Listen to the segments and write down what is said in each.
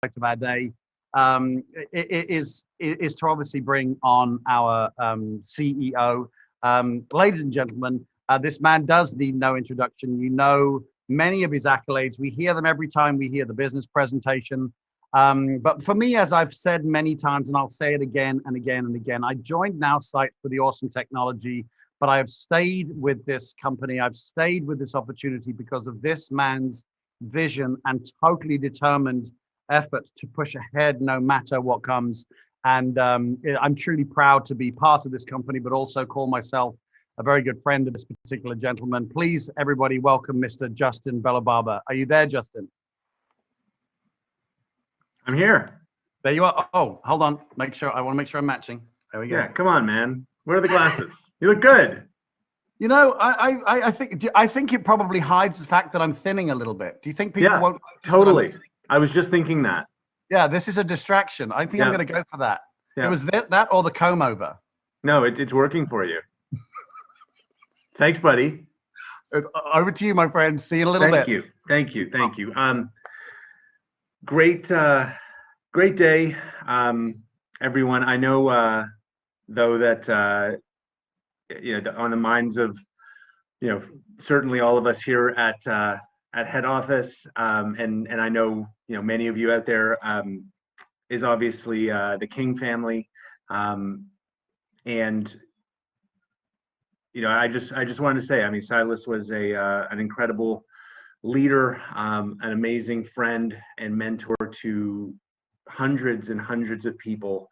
of our day is to obviously bring on our CEO. Ladies and gentlemen, this man does need no introduction. You know many of his accolades. We hear them every time we hear the business presentation. But for me, as I've said many times, and I'll say it again and again and again, I joined NowSite for the awesome technology, but I have stayed with this company. I've stayed with this opportunity because of this man's vision and totally determined effort to push ahead no matter what comes. And I'm truly proud to be part of this company, but also call myself a very good friend of this particular gentleman. Please, everybody, welcome Mr. Justin Bellababa. Are you there, Justin? I'm here. There you are. Oh, hold on. I want to make sure I'm matching. There we go. Yeah, come on, man. Where are the glasses? You look good. You know, I think it probably hides the fact that I'm thinning a little bit. Do you think people won't? Totally. I was just thinking that. Yeah, this is a distraction. I think I'm going to go for that. Yeah. It was that or the comb over. No, it's working for you. Thanks, buddy. Over to you, my friend. See you in a little bit. Thank you. Great day, everyone. I know, though, that on the minds of certainly all of us here at head office, and I know many of you out there, is obviously the King family, and I just wanted to say, I mean, Silas was an incredible leader, an amazing friend and mentor to hundreds and hundreds of people,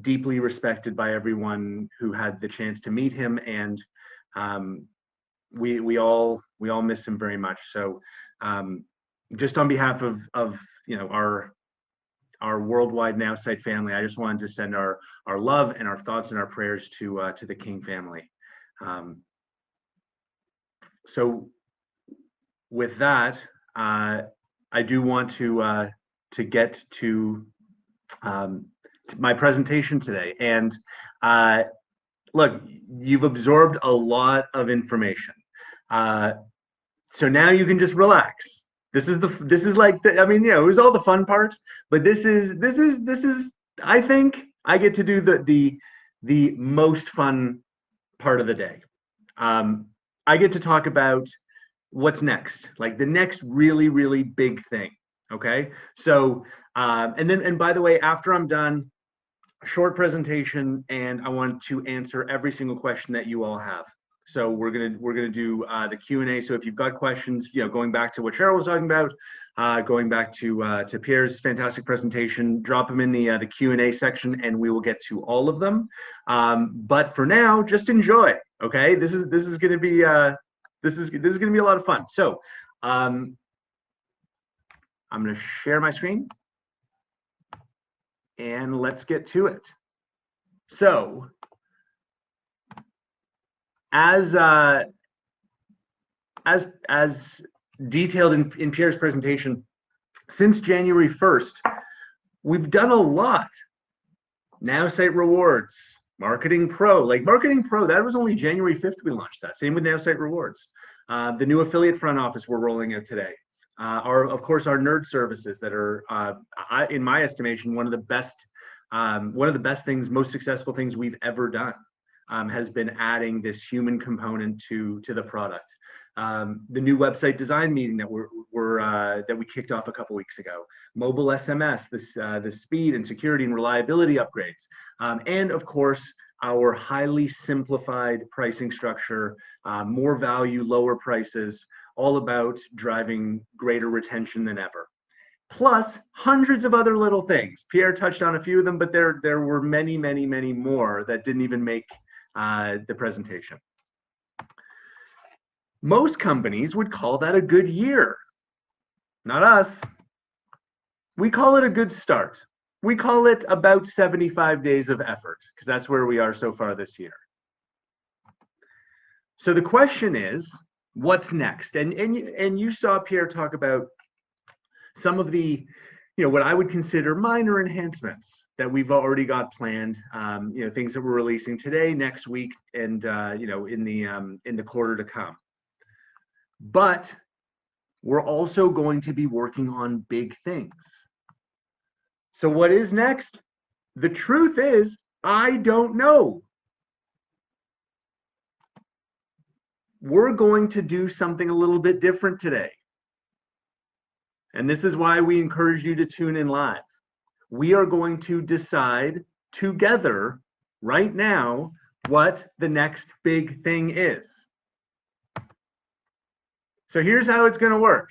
deeply respected by everyone who had the chance to meet him, and we all miss him very much. So just on behalf of our worldwide NowSite family, I just wanted to send our love and our thoughts and our prayers to the King family. So with that, I do want to get to my presentation today. And look, you've absorbed a lot of information, so now you can just relax. This is I mean, it was all the fun part, but this is I think I get to do the most fun part of the day. I get to talk about what's next, like the next really, really big thing. Okay. So, and by the way, after I'm done, a short presentation, and I want to answer every single question that you all have. So we're gonna do the Q&A. So if you've got questions, going back to what Cheryl was talking about, going back to Pierre's fantastic presentation, drop them in the Q&A section, and we will get to all of them. But for now, just enjoy. Okay, this is gonna be this is gonna be a lot of fun. So I'm gonna share my screen, and let's get to it. So as detailed in Pierre's presentation, since January 1st, we've done a lot. NowSite Rewards, Marketing Pro. Like Marketing Pro, that was only January 5th we launched that. Same with NowSite Rewards. The new affiliate front office we're rolling out today. Of course, our nerd services that are, in my estimation, one of the best things, most successful things we've ever done. Has been adding this human component to the product. The new website design meeting that we kicked off a couple weeks ago. Mobile SMS, the speed and security and reliability upgrades, and of course our highly simplified pricing structure, more value, lower prices, all about driving greater retention than ever. Plus hundreds of other little things. Pierre touched on a few of them, but there were many, many, many more that didn't even make the presentation. Most companies would call that a good year. Not us. We call it a good start. We call it about 75 days of effort, because that's where we are so far this year. So the question is, what's next? And you saw Pierre talk about some of the what I would consider minor enhancements that we've already got planned, things that we're releasing today, next week, and in the quarter to come. But we're also going to be working on big things. So what is next? The truth is, I don't know. We're going to do something a little bit different today. And this is why we encourage you to tune in live. We are going to decide together right now what the next big thing is. So here's how it's going to work.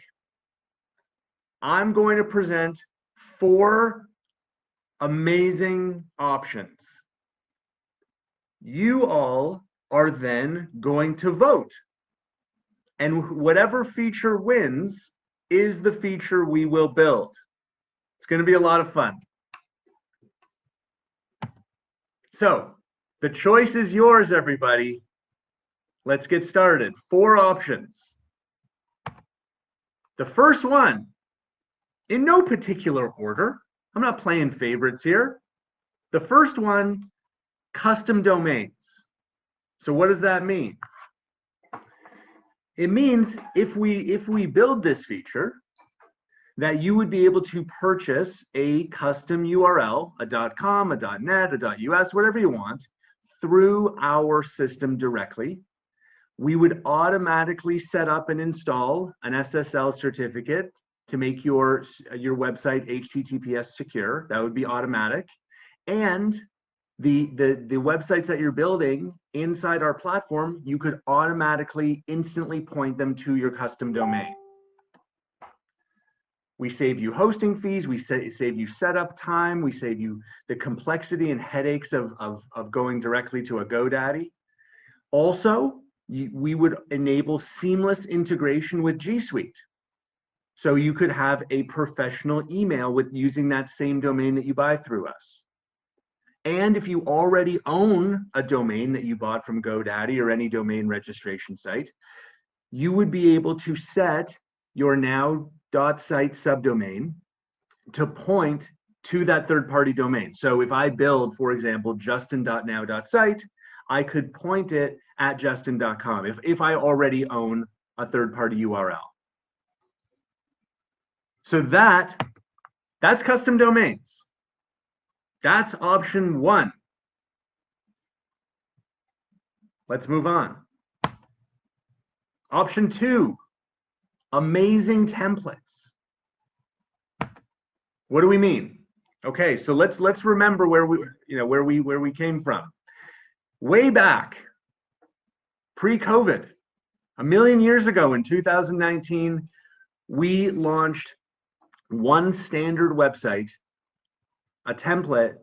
I'm going to present 4 amazing options. You all are then going to vote. And whatever feature wins is the feature we will build. It's going to be a lot of fun. So the choice is yours, everybody. Let's get started. 4 options. The first one, in no particular order, I'm not playing favorites here. The first one, custom domains. So what does that mean? It means if we build this feature, that you would be able to purchase a custom URL, a .com, a .net, a .us, whatever you want, through our system directly. We would automatically set up and install an SSL certificate to make your website HTTPS secure. That would be automatic. And the websites that you're building inside our platform, you could automatically instantly point them to your custom domain. We save you hosting fees, we save you setup time, we save you the complexity and headaches of going directly to a GoDaddy. Also, we would enable seamless integration with G Suite. So you could have a professional email with using that same domain that you buy through us. And if you already own a domain that you bought from GoDaddy or any domain registration site, you would be able to set your now.site subdomain to point to that third-party domain. So if I build, for example, justin.now.site, I could point it at justin.com if I already own a third-party URL. So that's custom domains. That's option 1. Let's move on. Option 2, amazing templates. What do we mean? Okay, so let's remember where we came from. Way back, pre-COVID, a million years ago in 2019, we launched one standard website, a template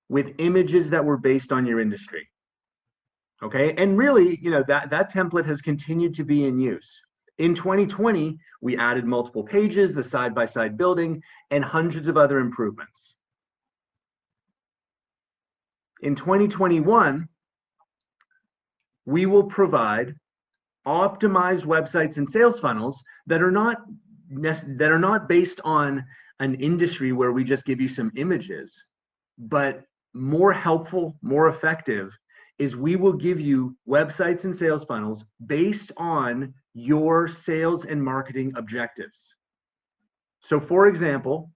with images that were based on your industry. Okay, and really, that template has continued to be in use. In 2020, we added multiple pages, the side-by-side building, and hundreds of other improvements. In 2021, we will provide optimized websites and sales funnels that are not based on an industry where we just give you some images, but more helpful, more effective is we will give you websites and sales funnels based on your sales and marketing objectives. So for example,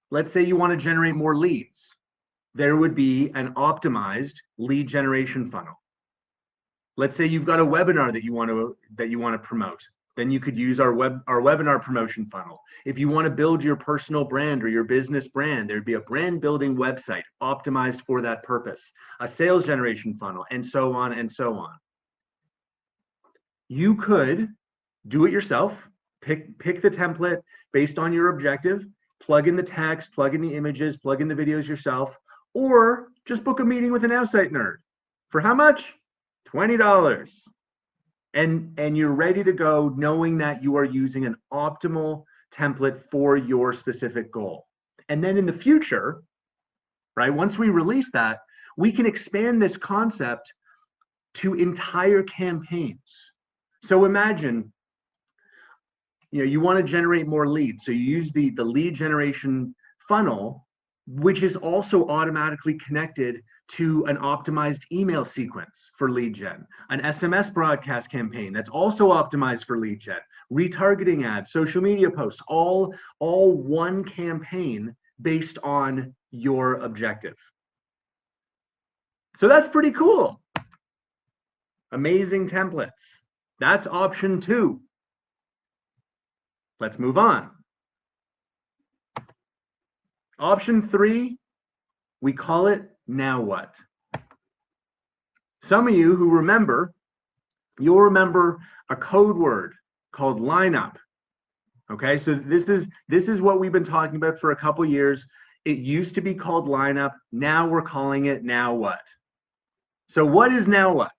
let's say you want to generate more leads. There would be an optimized lead generation funnel. Let's say you've got a webinar that you want to promote. Then you could use our webinar promotion funnel. If you want to build your personal brand or your business brand, there'd be a brand building website optimized for that purpose, a sales generation funnel, and so on and so on. You could do it yourself, pick the template based on your objective, plug in the text, plug in the images, plug in the videos yourself, or just book a meeting with an Outsite nerd. For how much? $20. And you're ready to go knowing that you are using an optimal template for your specific goal. And then in the future, right, once we release that, we can expand this concept to entire campaigns. So imagine, you want to generate more leads. So you use the lead generation funnel, which is also automatically connected to an optimized email sequence for lead gen, an SMS broadcast campaign that's also optimized for lead gen, retargeting ads, social media posts, all one campaign based on your objective. So that's pretty cool. Amazing templates. That's option 2. Let's move on. Option 3, we call it now what? Some of you who remember, you'll remember a code word called lineup. Okay, so this is what we've been talking about for a couple years. It used to be called lineup. Now we're calling it now what? So what is now what?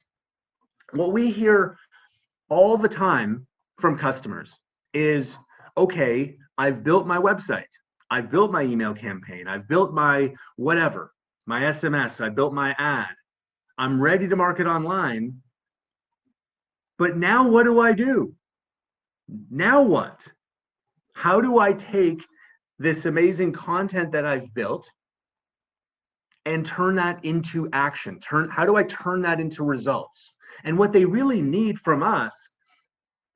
What we hear all the time from customers is, okay, I've built my website. I've built my email campaign. I've built my whatever, my SMS. I built my ad. I'm ready to market online. But now what do I do? Now what? How do I take this amazing content that I've built and turn that into action? How do I turn that into results? And what they really need from us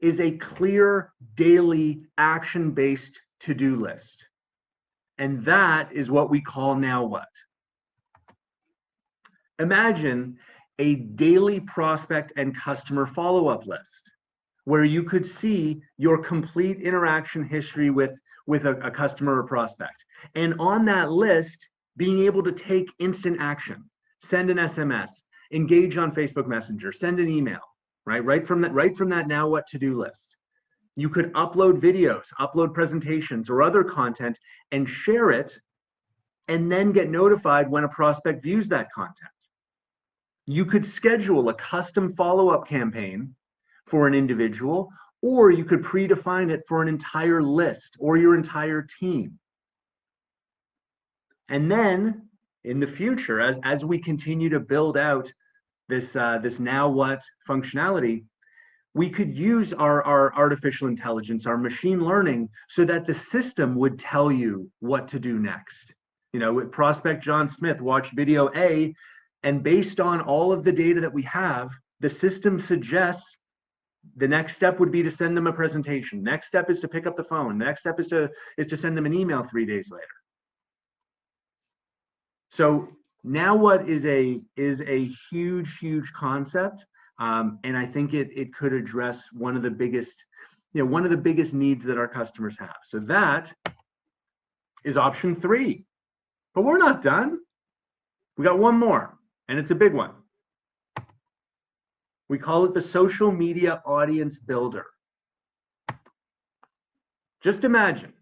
is a clear daily action-based to-do list. And that is what we call now what. Imagine a daily prospect and customer follow-up list where you could see your complete interaction history with a customer or prospect. And on that list, being able to take instant action, send an SMS, engage on Facebook Messenger, send an email, right from that now what to-do list. You could upload videos, upload presentations or other content and share it, and then get notified when a prospect views that content. You could schedule a custom follow-up campaign for an individual, or you could predefine it for an entire list or your entire team. And then in the future, as we continue to build out this now what functionality, we could use our artificial intelligence, our machine learning, so that the system would tell you what to do next. You know, with prospect John Smith watched video A, and based on all of the data that we have, the system suggests the next step would be to send them a presentation. Next step is to pick up the phone. Next step is to send them an email 3 days later. So now what is a huge concept, and I think it could address one of the biggest needs that our customers have. So that is option 3. But we're not done. We got one more, and it's a big one. We call it the social media audience builder. Just imagine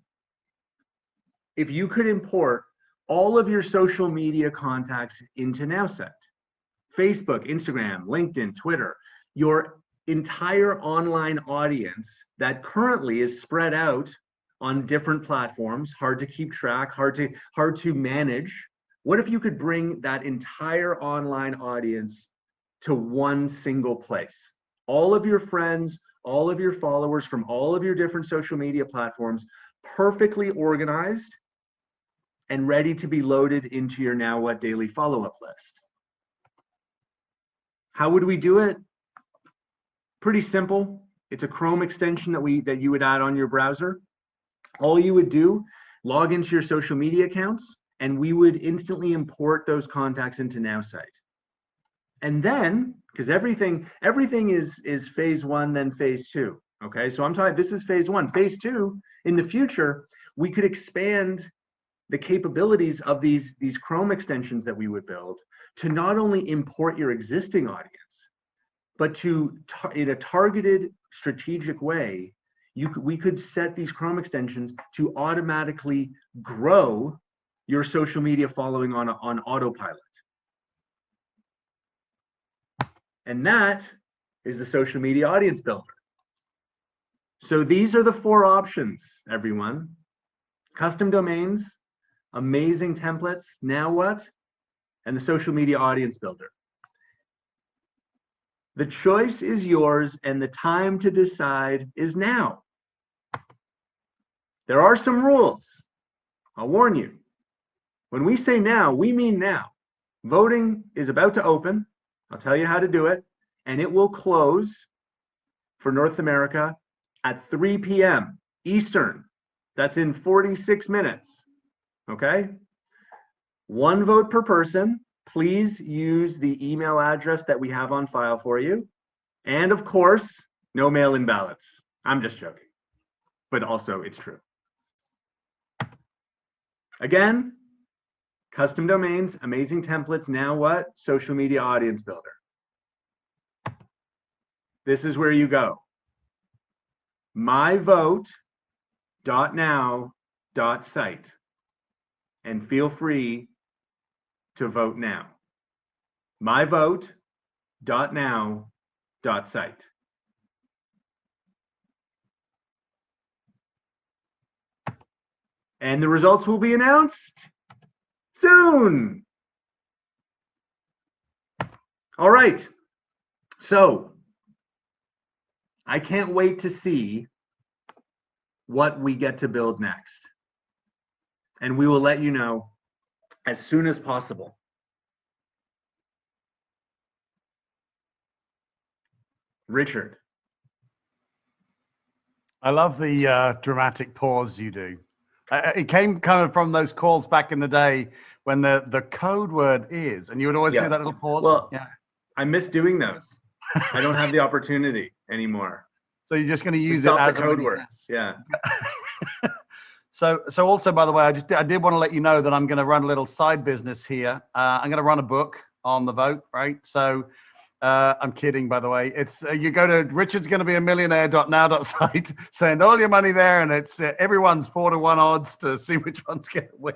if you could import all of your social media contacts into NowSet. Facebook, Instagram, LinkedIn, Twitter, your entire online audience that currently is spread out on different platforms, hard to keep track, hard to manage. What if you could bring that entire online audience to one single place? All of your friends, all of your followers from all of your different social media platforms, perfectly organized and ready to be loaded into your Now What daily follow-up list. How would we do it? Pretty simple. It's a Chrome extension that you would add on your browser. All you would do, log into your social media accounts, and we would instantly import those contacts into NowSite. And then, because everything is phase 1, then phase 2. Okay, so I'm talking, this is phase 1. Phase 2, in the future, we could expand the capabilities of these Chrome extensions that we would build to not only import your existing audience, but to, in a targeted, strategic way, we could set these Chrome extensions to automatically grow your social media following on autopilot. And that is the social media audience builder. So these are the 4 options, everyone. Custom domains, amazing templates, now what? And the social media audience builder. The choice is yours, and the time to decide is now. There are some rules. I'll warn you. When we say now, we mean now. Voting is about to open. I'll tell you how to do it. And it will close for North America at 3 p.m. Eastern. That's in 46 minutes. Okay? One vote per person. Please use the email address that we have on file for you. And of course, no mail-in ballots. I'm just joking. But also, it's true. Again, custom domains, amazing templates. Now what? Social media audience builder. This is where you go. myvote.now.site. And feel free to vote now. myvote.now.site. And the results will be announced soon. All right. So I can't wait to see what we get to build next. And we will let you know as soon as possible. Richard. I love the dramatic pause you do. It came kind of from those calls back in the day when the code word is, and you would always do that little pause. Well, I miss doing those. I don't have the opportunity anymore. So you're just going to use it as the code words. Yeah. So also, by the way, I did want to let you know that I'm going to run a little side business here. I'm going to run a book on the vote, right? So I'm kidding, by the way. It's you go to Richard's going to be a millionaire.now.site, send all your money there, and it's everyone's 4-to-1 odds to see which one's going to win.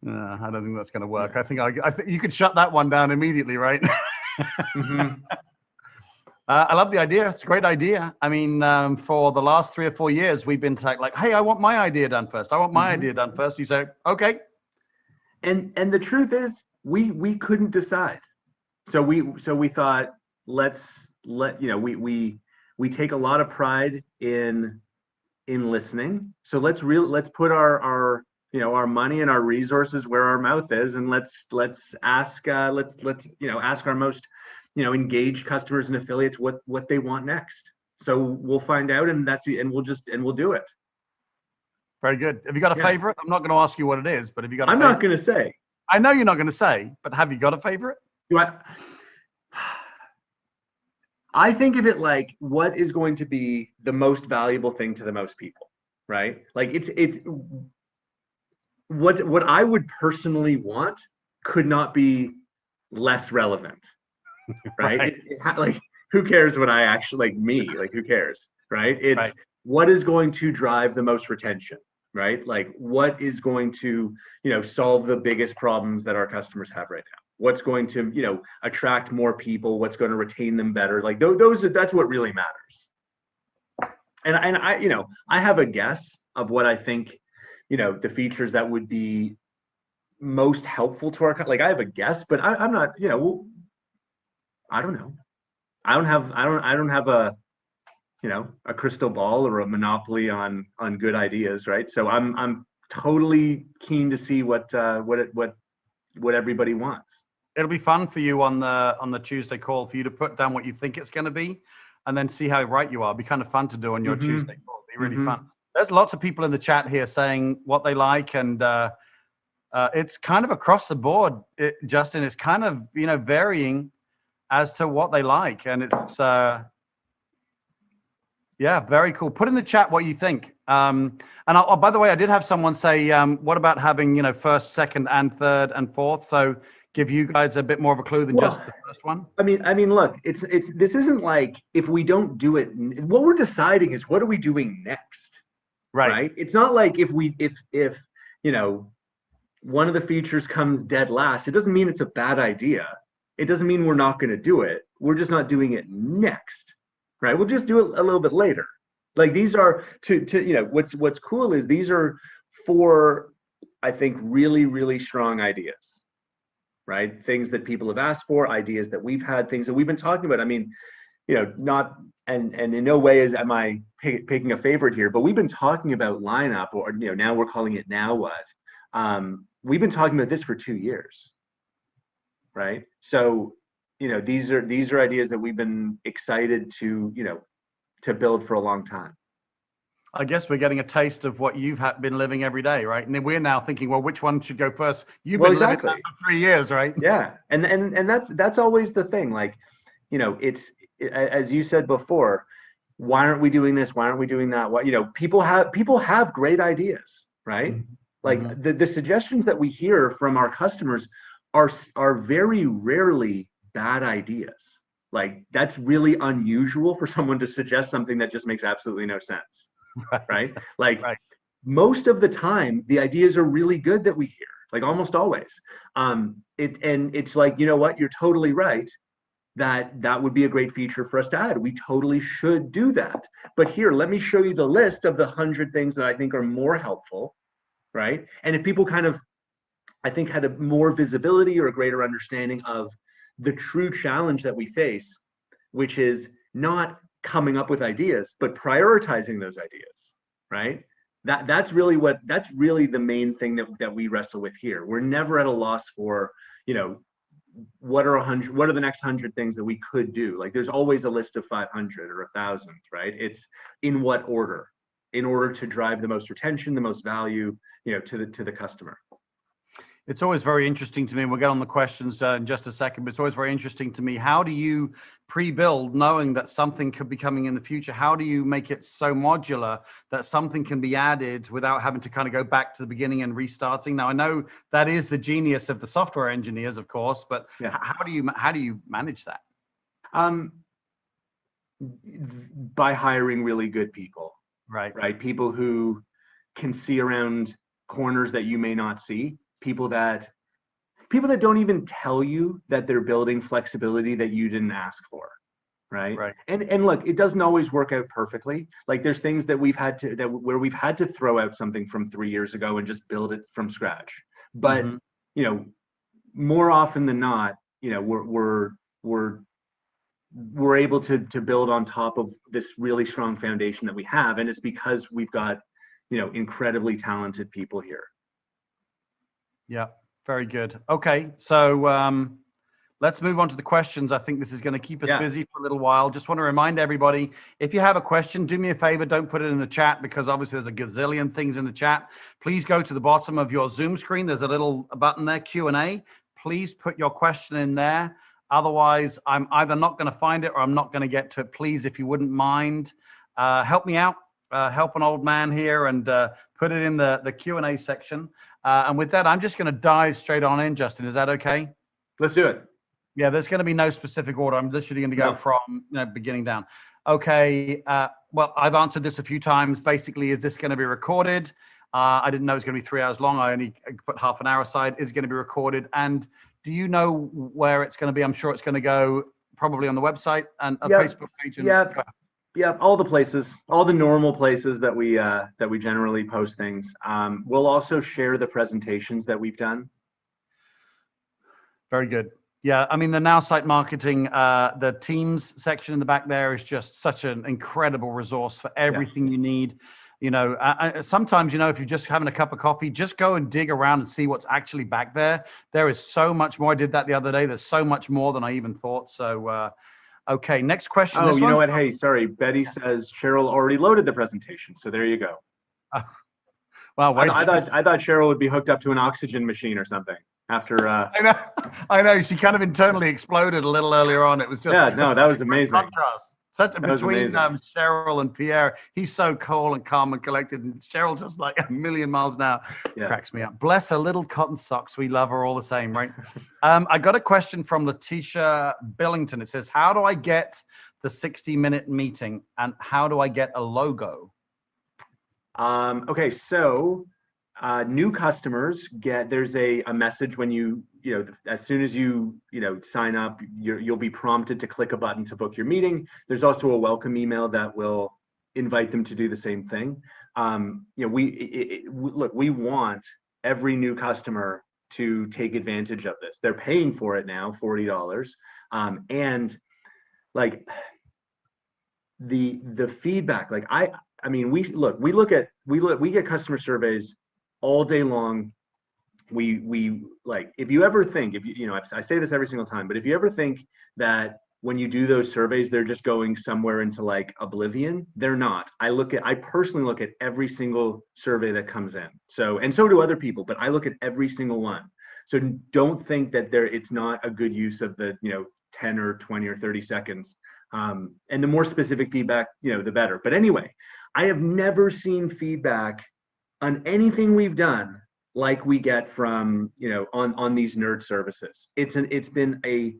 I don't think that's going to work. I think you could shut that one down immediately, right? Mm-hmm. I love the idea. It's a great idea. I mean, for the last 3 or 4 years, we've been like, hey, I want my idea done first. I want my idea done first. You say, okay. And the truth is, we couldn't decide. So we thought, we take a lot of pride in listening. So let's put our money and our resources where our mouth is, and let's ask our most engaged customers and affiliates what they want next. So we'll find out, and we'll do it. Very good. Have you got a favorite? I'm not going to ask you what it is, but have you got a I'm favorite? not going to say. I know you're not going to say, but have you got a favorite? I think of it like, what is going to be the most valuable thing to the most people, right? Like it's what I would personally want could not be less relevant, right? Like, who cares what I actually who cares, right? It's what is going to drive the most retention, right? Like, what is going to, solve the biggest problems that our customers have right now? What's going to, attract more people? What's going to retain them better? Like that's what really matters. And I have a guess of what I think, the features that would be most helpful to our, I have a guess, but I'm not, I don't know. I don't have a crystal ball or a monopoly on good ideas, right? So I'm totally keen to see what everybody wants. It'll be fun for you on the Tuesday call for you to put down what you think it's going to be, and then see how right you are. It'll be kind of fun to do on your Tuesday call. It'll be really fun. There's lots of people in the chat here saying what they like, and it's kind of across the board, Justin. It's kind of varying as to what they like, and it's very cool. Put in the chat what you think. And by the way, I did have someone say, what about having first, second, and third, and fourth? So give you guys a bit more of a clue than just the first one. I mean, look, this isn't like, if we don't do it, what we're deciding is, what are we doing next? Right? It's not like if one of the features comes dead last, it doesn't mean it's a bad idea. It doesn't mean we're not going to do it. We're just not doing it next, right? We'll just do it a little bit later. Like, these are what's cool is these are 4, I think, really, really strong ideas, right? Things that people have asked for, ideas that we've had, things that we've been talking about. I mean, not, and in no way am I picking a favorite here, but we've been talking about lineup, or now we're calling it Now What. We've been talking about this for 2 years, right? So, these are ideas that we've been excited to, to build for a long time. I guess we're getting a taste of what you've been living every day, right? And then we're now thinking, well, which one should go first? You've been living that for 3 years, right? Yeah, and that's always the thing. Like, it's as you said before. Why aren't we doing this? Why aren't we doing that? What, people have great ideas, right? Mm-hmm. Like the suggestions that we hear from our customers are very rarely bad ideas. Like, that's really unusual for someone to suggest something that just makes absolutely no sense. Right? Like, right. Most of the time, the ideas are really good that we hear, like almost always. It's like, you know what, you're totally right. That would be a great feature for us to add. We totally should do that. But here, let me show you the list of the 100 things that I think are more helpful, right? And if people kind of, I think, had a more visibility or a greater understanding of the true challenge that we face, which is not coming up with ideas, but prioritizing those ideas, right? That's really the main thing that we wrestle with here. We're never at a loss for, what are the next 100 things that we could do? Like, there's always a list of 500 or 1,000, right? It's in what order, in order to drive the most retention, the most value, to the customer. It's always very interesting to me. We'll get on the questions in just a second, but it's always very interesting to me. How do you pre-build knowing that something could be coming in the future? How do you make it so modular that something can be added without having to kind of go back to the beginning and restarting? Now, I know that is the genius of the software engineers, of course, but yeah. How do you manage that? By hiring really good people, right? People who can see around corners that you may not see. People that don't even tell you that they're building flexibility that you didn't ask for, right? And look, it doesn't always work out perfectly. Like, there's things that we've had to throw out something from 3 years ago and just build it from scratch. But more often than not, we're able to build on top of this really strong foundation that we have, and it's because we've got incredibly talented people here. Yeah, very good. Okay, so let's move on to the questions. I think this is going to keep us busy for a little while. Just want to remind everybody, if you have a question, do me a favor, don't put it in the chat, because obviously there's a gazillion things in the chat. Please go to the bottom of your Zoom screen. There's a little button there, Q&A. Please put your question in there. Otherwise, I'm either not going to find it or I'm not going to get to it. Please, if you wouldn't mind, help me out. Help an old man here and put it in the Q&A section. And with that, I'm just going to dive straight on in, Justin. Is that okay? Let's do it. Yeah, there's going to be no specific order. I'm literally going to go from beginning down. Okay. Well, I've answered this a few times. Basically, is this going to be recorded? I didn't know it was going to be 3 hours long. I only put half an hour aside. Is it going to be recorded? And do you know where it's going to be? I'm sure it's going to go probably on the website and a Facebook page. Yeah, all the places, all the normal places that we generally post things. We'll also share the presentations that we've done. Very good. Yeah, I mean, the Now Site Marketing, the Teams section in the back there is just such an incredible resource for everything you need. Sometimes, if you're just having a cup of coffee, just go and dig around and see what's actually back there. There is so much more. I did that the other day. There's so much more than I even thought. So, okay, next question. Oh, you know what? Hey, sorry. Betty says Cheryl already loaded the presentation. So there you go. Well, I thought Cheryl would be hooked up to an oxygen machine or something after. I know. She kind of internally exploded a little earlier on. It was just that was amazing. Contrast. Between Cheryl and Pierre, he's so cool and calm and collected, and Cheryl's just like a million miles an hour. Cracks me up. Bless her little cotton socks. We love her all the same, right? I got a question from Letitia Billington. It says, how do I get the 60-minute meeting, and how do I get a logo? Okay, so new customers there's a message when you as soon as you sign up, you'll be prompted to click a button to book your meeting. There's also a welcome email that will invite them to do the same thing. We want every new customer to take advantage of this. They're paying for it now, $40, and like the feedback. Like we get customer surveys all day long we like, if you ever think, if you know, I say this every single time, but if you ever think that when you do those surveys, they're just going somewhere into like oblivion, they're not. I personally look at every single survey that comes in. So, and so do other people, but I look at every single one. So don't think that it's not a good use of the, 10 or 20 or 30 seconds. And the more specific feedback, the better. But anyway, I have never seen feedback on anything we've done like we get from, on these nerd services. It's been a,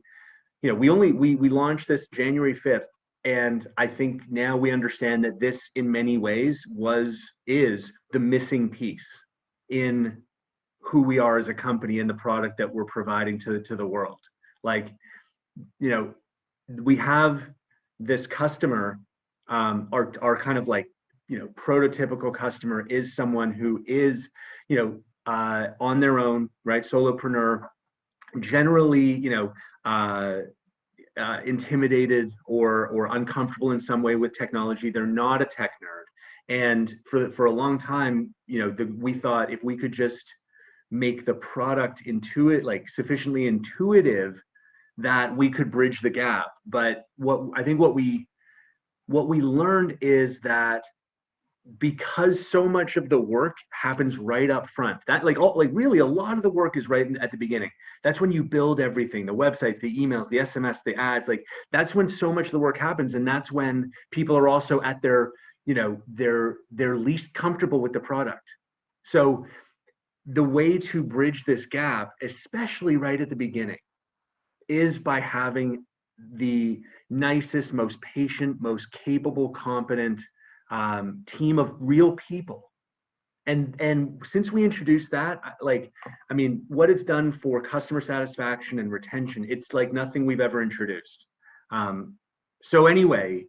we launched this January 5th, and I think now we understand that this in many ways is the missing piece in who we are as a company and the product that we're providing to the world. Like, we have this customer, our kind of like, prototypical customer is someone who is, on their own, right? Solopreneur, generally, intimidated or uncomfortable in some way with technology. They're not a tech nerd. And for a long time, we thought if we could just make the product sufficiently intuitive that we could bridge the gap. But what we learned is that because so much of the work happens right up front, that really a lot of the work is right at the beginning. That's when you build everything, the websites, the emails, the SMS, the ads, that's when so much of the work happens. And that's when people are also at their least comfortable with the product. So the way to bridge this gap, especially right at the beginning, is by having the nicest, most patient, most capable, competent team of real people. And since we introduced that, what it's done for customer satisfaction and retention, it's like nothing we've ever introduced. So anyway,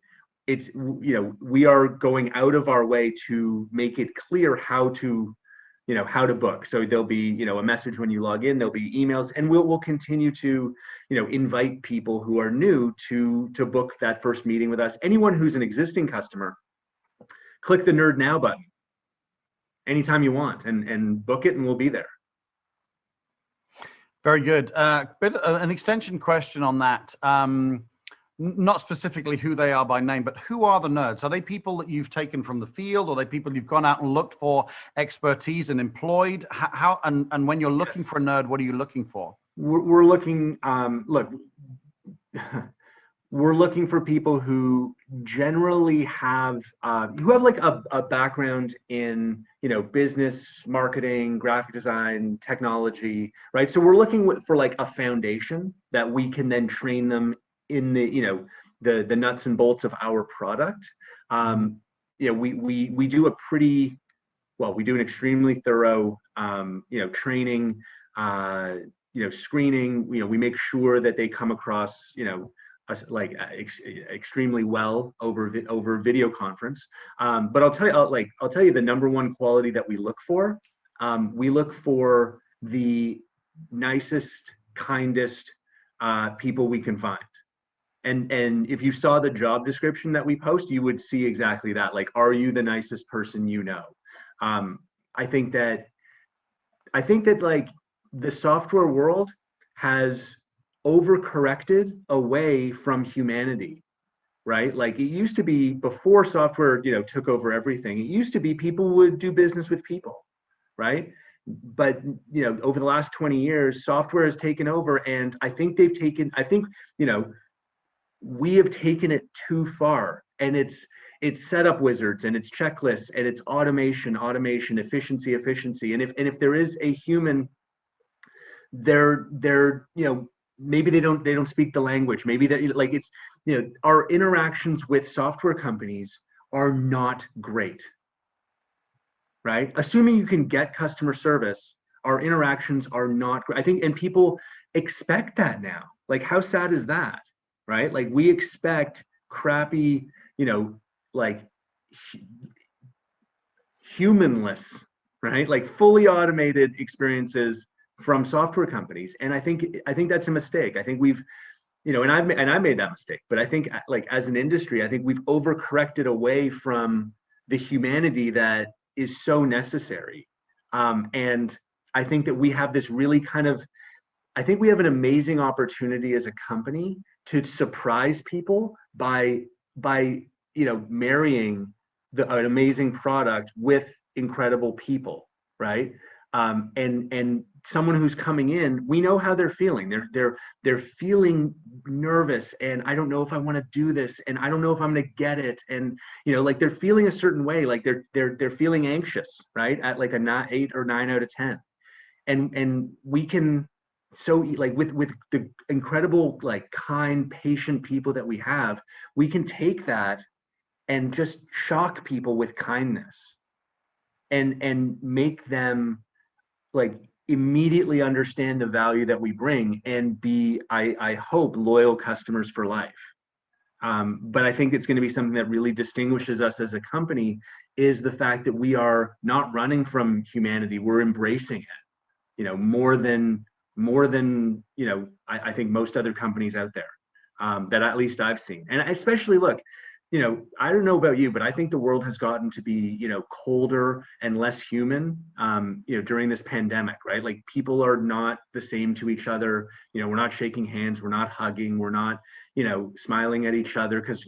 it's, we are going out of our way to make it clear how to book. So there'll be, a message when you log in, there'll be emails, and we'll continue to, invite people who are new to book that first meeting with us. Anyone who's an existing customer, click the Nerd Now button anytime you want and book it, and we'll be there. Very good. An extension question on that. Not specifically who they are by name, but who are the nerds? Are they people that you've taken from the field? Or are they people you've gone out and looked for expertise and employed? And when you're looking for a nerd, what are you looking for? We're looking, we're looking for people who generally have, like a background in, business, marketing, graphic design, technology, right? So we're looking for like a foundation that we can then train them in the, the nuts and bolts of our product. We do we do an extremely thorough, training, screening. We make sure that they come across, extremely well over video conference. But I'll tell you the number one quality that we look for. We look for the nicest, kindest people we can find. And if you saw the job description that we post, you would see exactly that. Like, are you the nicest person you know? I think that like the software world has overcorrected away from humanity, right? Like it used to be before software, took over everything. It used to be people would do business with people, right? But over the last 20 years, software has taken over, and I think we have taken it too far, and it's setup wizards, and it's checklists, and it's automation, efficiency. And if there is a human, they're maybe they don't speak the language. Maybe that it's our interactions with software companies are not great, right? Assuming you can get customer service, our interactions are not great. I think, and people expect that now. Like, how sad is that? Right? Like we expect crappy, humanless, right? Like fully automated experiences from software companies. And I think that's a mistake. I think we've, and I made that mistake, but I think as an industry, I think we've overcorrected away from the humanity that is so necessary. And I think that we have this really I think we have an amazing opportunity as a company to surprise people by marrying an amazing product with incredible people, right? And someone who's coming in, we know how they're feeling. They're feeling nervous, and I don't know if I want to do this, and I don't know if I'm going to get it, and like they're feeling a certain way, like they're feeling anxious, right? At like a 8 or 9 out of 10, and we can like with the incredible like kind patient people that we have, we can take that and just shock people with kindness and make them like immediately understand the value that we bring and be, I hope, loyal customers for life. But I think it's going to be something that really distinguishes us as a company is the fact that we are not running from humanity. We're embracing it, more than I think most other companies out there that at least I've seen. And especially, look, I don't know about you, but I think the world has gotten to be, colder and less human, during this pandemic, right? Like people are not the same to each other. We're not shaking hands, we're not hugging, we're not, smiling at each other because,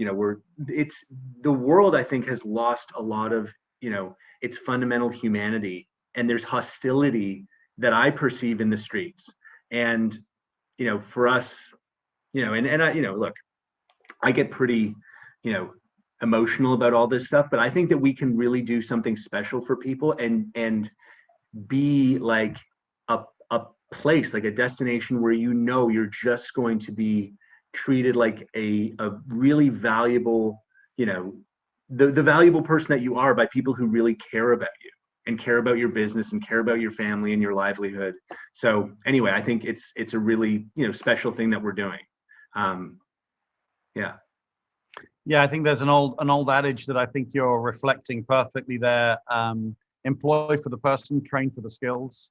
it's the world, I think, has lost a lot of, its fundamental humanity, and there's hostility that I perceive in the streets. And, for us, and I, look, I get pretty, emotional about all this stuff, but I think that we can really do something special for people and be like a place, like a destination where you're just going to be treated like a really valuable, the valuable person that you are by people who really care about you and care about your business and care about your family and your livelihood. So anyway, I think it's a really, special thing that we're doing. Yeah. Yeah, I think there's an old adage that I think you're reflecting perfectly there. Employ for the person, train for the skills,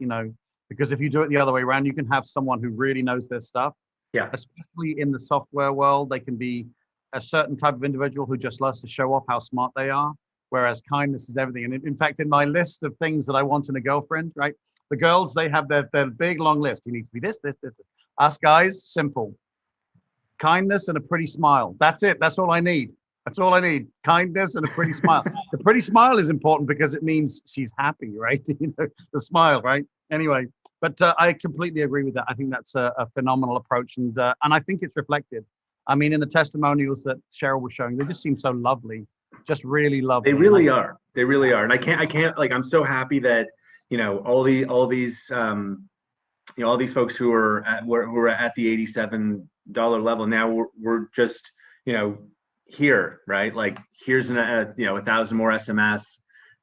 because if you do it the other way around, you can have someone who really knows their stuff. Yeah. Especially in the software world, they can be a certain type of individual who just loves to show off how smart they are, whereas kindness is everything. And in fact, in my list of things that I want in a girlfriend, right, the girls, they have their big long list. You need to be this. Us guys, simple. Kindness and a pretty smile. That's it. That's all I need. That's all I need. Kindness and a pretty smile. The pretty smile is important because it means she's happy, right? The smile, right? Anyway, but I completely agree with that. I think that's a phenomenal approach, and I think it's reflected. I mean, in the testimonials that Cheryl was showing, they just seem so lovely, just really lovely. They really are. They really are. And I can't like, I'm so happy that all these all these folks who are at the $87 level now, we're just here, right? Like here's 1,000 more SMS,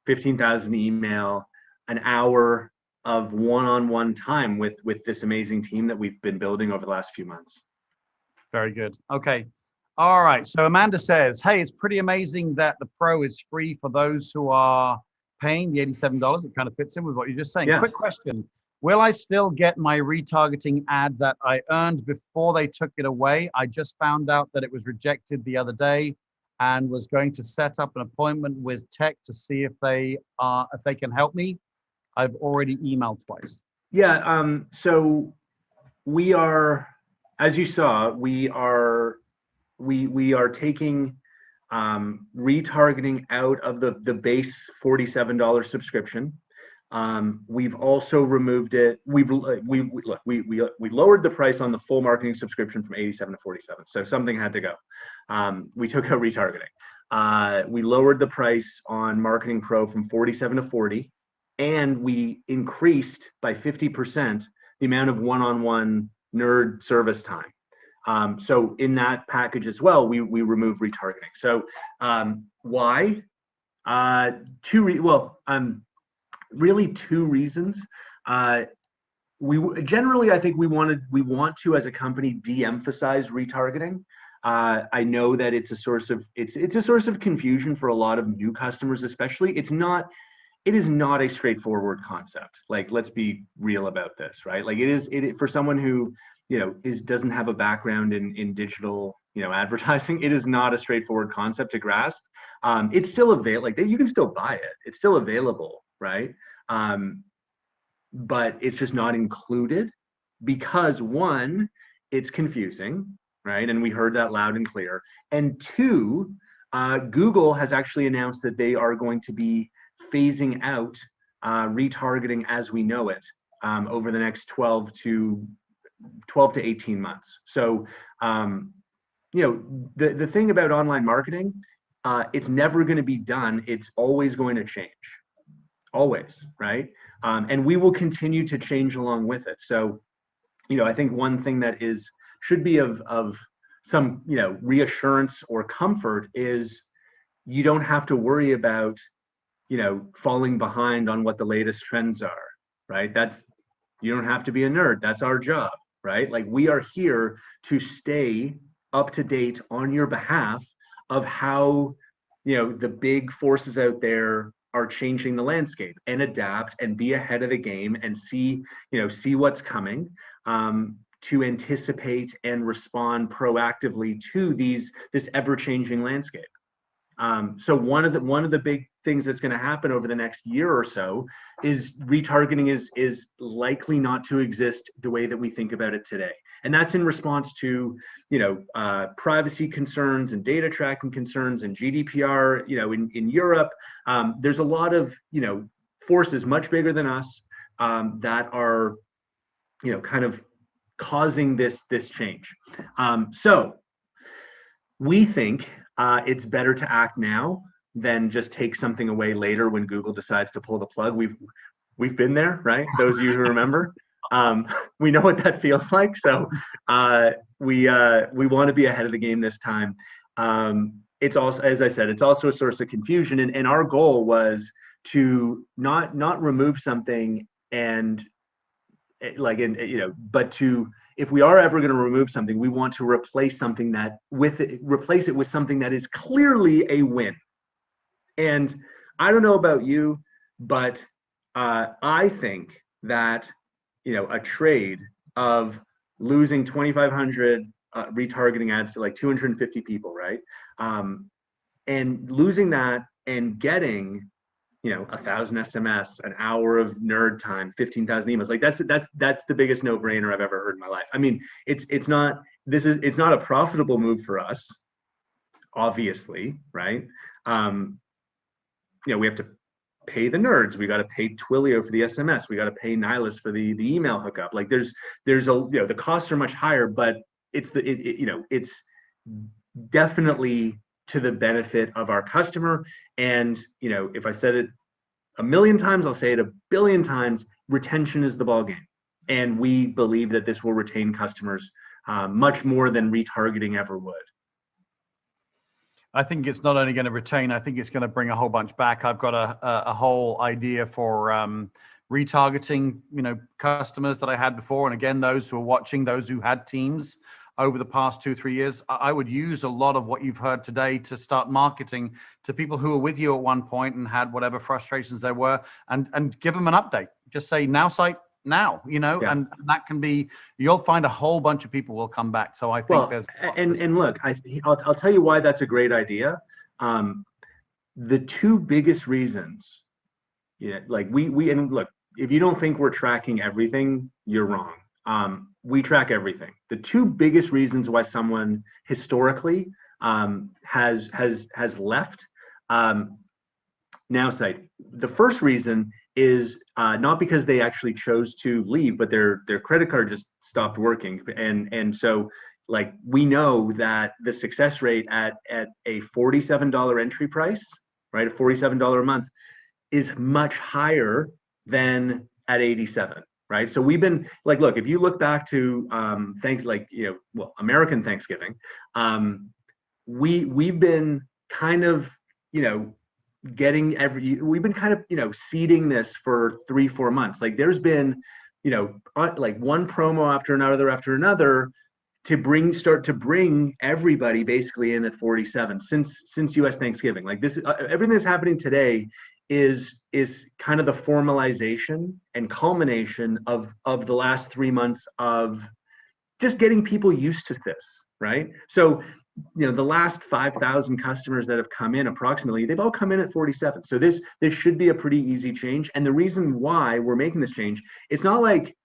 15,000 email, an hour of one-on-one time with this amazing team that we've been building over the last few months. Very good. Okay. All right. So Amanda says, hey, it's pretty amazing that the Pro is free for those who are paying the $87. It kind of fits in with what you're just saying. Yeah. Quick question. Will I still get my retargeting ad that I earned before they took it away? I just found out that it was rejected the other day and was going to set up an appointment with tech to see if they can help me. I've already emailed twice. Yeah. So we are, as you saw, we are taking retargeting out of the base $47 subscription. We've also removed it. We lowered the price on the full marketing subscription from 87 to 47. So something had to go. We took out retargeting. We lowered the price on Marketing Pro from 47 to 40, and we increased by 50% the amount of one-on-one nerd service time. So in that package as well, we removed retargeting. So why? Really two reasons. We generally, I think we want to, as a company, de-emphasize retargeting. I know that it's a source of confusion for a lot of new customers, especially. It is not a straightforward concept. Like, let's be real about this, right? Like it is for someone who doesn't have a background in digital advertising. It is not a straightforward concept to grasp. It's still available. Like you can still buy it. It's still available, right? but it's just not included because one, it's confusing, right? And we heard that loud and clear. And two, Google has actually announced that they are going to be phasing out retargeting as we know it over the next 12 to 18 months. So, you know, the thing about online marketing, it's never going to be done. It's always going to change, always, right? And we will continue to change along with it. So, you know, I think one thing that should be of some, you know, reassurance or comfort is you don't have to worry about, you know, falling behind on what the latest trends are, right? You don't have to be a nerd. That's our job, right? Like, we are here to stay up to date on your behalf of how, you know, the big forces out there are changing the landscape, and adapt and be ahead of the game and see what's coming, to anticipate and respond proactively to this ever-changing landscape. So one of the big things that's going to happen over the next year or so is retargeting is likely not to exist the way that we think about it today. And that's in response to, you know, privacy concerns and data tracking concerns and GDPR, you know, in Europe. There's a lot of, you know, forces much bigger than us that are, you know, kind of causing this change. So we think it's better to act now than just take something away later when Google decides to pull the plug. We've been there, right? Those of you who remember, we know what that feels like. So we want to be ahead of the game this time. It's also, as I said, it's also a source of confusion, and our goal was to not remove something and like, you know, but to, if we are ever going to remove something, we want to replace it with something that is clearly a win. And I don't know about you, but I think that, you know, a trade of losing 2,500 retargeting ads to like 250 people, right? And losing that and getting, you know, 1,000 SMS, an hour of nerd time, 15,000 emails. Like that's the biggest no-brainer I've ever heard in my life. I mean, it's not a profitable move for us, obviously, right? You know, we have to pay the nerds. We got to pay Twilio for the SMS. We got to pay Nihilus for the email hookup. Like there's a, you know, the costs are much higher, but it's you know, it's definitely to the benefit of our customer. And, you know, if I said it a million times, I'll say it a billion times, retention is the ball game. And we believe that this will retain customers much more than retargeting ever would. I think it's not only going to retain, I think it's going to bring a whole bunch back. I've got a whole idea for retargeting, you know, customers that I had before. And again, those who are watching, those who had teams over the past 2-3 years, I would use a lot of what you've heard today to start marketing to people who were with you at one point and had whatever frustrations there were, and give them an update. Just say now site now, you know, yeah. And that can be, you'll find a whole bunch of people will come back. So I think and look, I'll tell you why that's a great idea. The two biggest reasons, yeah, like we and look, if you don't think we're tracking everything, you're wrong. We track everything. The two biggest reasons why someone historically has left Now site. The first reason is not because they actually chose to leave, but their credit card just stopped working. And so, like, we know that the success rate at a $47 entry price, right, $47 a month, is much higher than at 87. Right. So we've been like, look, if you look back to American Thanksgiving, we've been kind of, we've been kind of, seeding this for 3-4 months. Like there's been, like one promo after another to start to bring everybody basically in at 47 since US Thanksgiving. Like this, everything that's happening today is kind of the formalization and culmination of the last 3 months of just getting people used to this, right? So the last 5,000 customers that have come in approximately, they've all come in at 47. So this should be a pretty easy change. And the reason why we're making this change, it's not like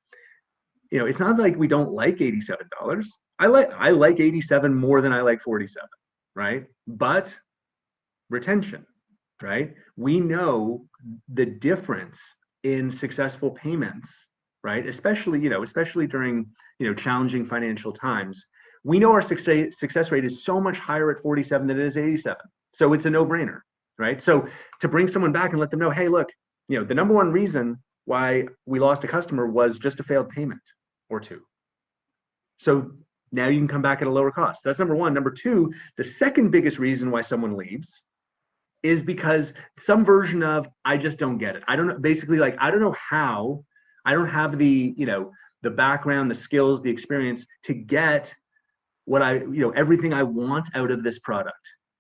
we don't like $87. I like 87 more than I like 47, right? But retention, right? We know the difference in successful payments, right? Especially during, challenging financial times. We know our success rate is so much higher at 47 than it is 87. So it's a no-brainer, right? So to bring someone back and let them know, hey, look, the number one reason why we lost a customer was just a failed payment or two. So now you can come back at a lower cost. That's number one. Number two, the second biggest reason why someone leaves is because some version of, I just don't get it. I don't know, basically, like, I don't know how, I don't have the, the background, the skills, the experience to get what everything I want out of this product.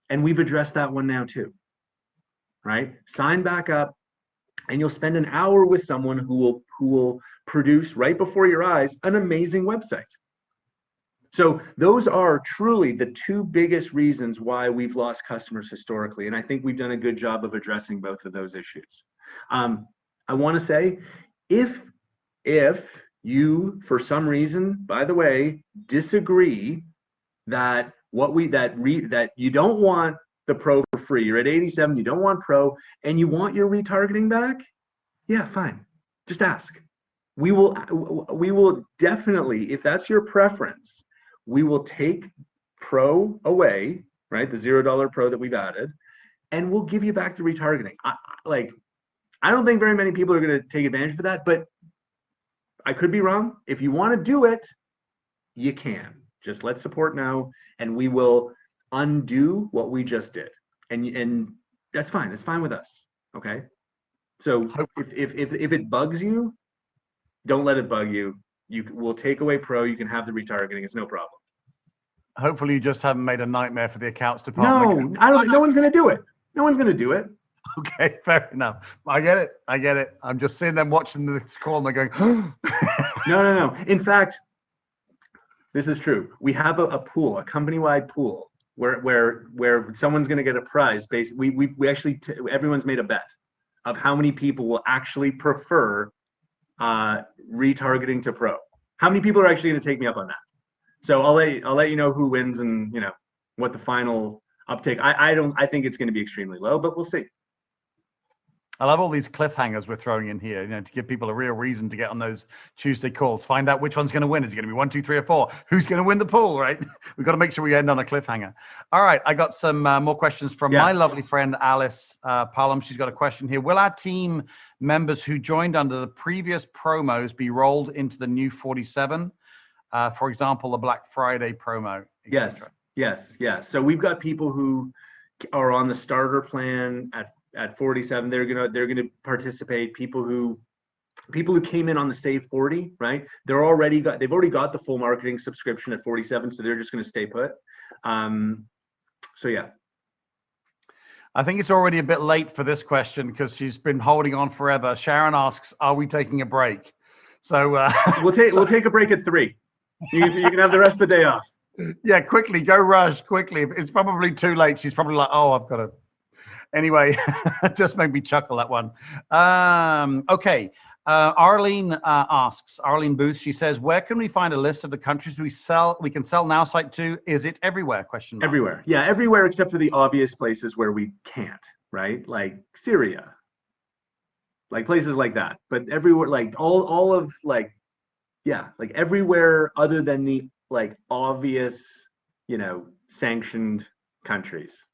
And we've addressed that one now too, right? Sign back up and you'll spend an hour with someone who will produce right before your eyes an amazing website. So those are truly the two biggest reasons why we've lost customers historically. And I think we've done a good job of addressing both of those issues. I want to say, if you, for some reason, by the way, disagree that that you don't want the Pro for free, you're at 87, you don't want Pro, and you want your retargeting back, yeah, fine. Just ask. We will definitely, if that's your preference, we will take Pro away, right? The $0 Pro that we've added, and we'll give you back the retargeting. I don't think very many people are going to take advantage of that, but I could be wrong. If you want to do it, you can. Just let support know, and we will undo what we just did. And that's fine. It's fine with us. Okay. So if it bugs you, don't let it bug you. We'll take away Pro. You can have the retargeting. It's no problem. Hopefully you just haven't made a nightmare for the accounts department. No, I don't. No one's going to do it. No one's going to do it. Okay, fair enough. I get it. I'm just seeing them watching this call and they're going, No. In fact, this is true. We have a pool, a company-wide pool, where someone's going to get a prize. We actually everyone's made a bet of how many people will actually prefer retargeting to Pro. How many people are actually going to take me up on that? So I'll let you know who wins and what the final uptake. I think it's going to be extremely low, but we'll see. I love all these cliffhangers we're throwing in here, to give people a real reason to get on those Tuesday calls. Find out which one's going to win. Is it going to be 1, 2, 3, or 4? Who's going to win the pool, right? We've got to make sure we end on a cliffhanger. All right. I got some more questions from my lovely friend, Alice Palm. She's got a question here. Will our team members who joined under the previous promos be rolled into the new 47? For example, the Black Friday promo, etc. Yes. So we've got people who are on the starter plan at 47. They're gonna participate. People who came in on the Save 40, right? They've already got the full marketing subscription at 47, so they're just gonna stay put. So yeah. I think it's already a bit late for this question because she's been holding on forever. Sharon asks, "Are we taking a break?" So we'll take a break at 3. You can have the rest of the day off. Yeah, quickly, go rush quickly. It's probably too late. She's probably like, "Oh, I've got to." Anyway, just made me chuckle, that one. Okay. Arlene asks, Arlene Booth, she says, where can we find a list of the countries we can sell Now Site to? Is it everywhere? Question mark. Everywhere. Yeah, everywhere except for the obvious places where we can't, right? Like Syria, like places like that. But everywhere, like all of like everywhere other than the like obvious, sanctioned countries.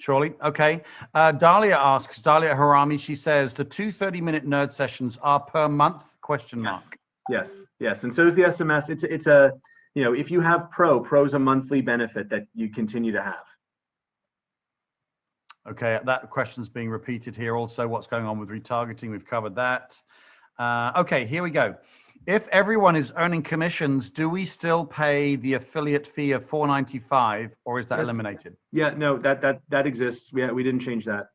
Surely. Okay. Dahlia asks, Dahlia Harami, she says, the 2 30-minute nerd sessions are per month? Question mark. Yes. And so is the SMS. It's a, if you have Pro's a monthly benefit that you continue to have. Okay. That question's being repeated here. Also, what's going on with retargeting? We've covered that. Okay, here we go. If everyone is earning commissions, do we still pay the affiliate fee of $4.95, or is that eliminated? Yeah, no, that exists. We didn't change that.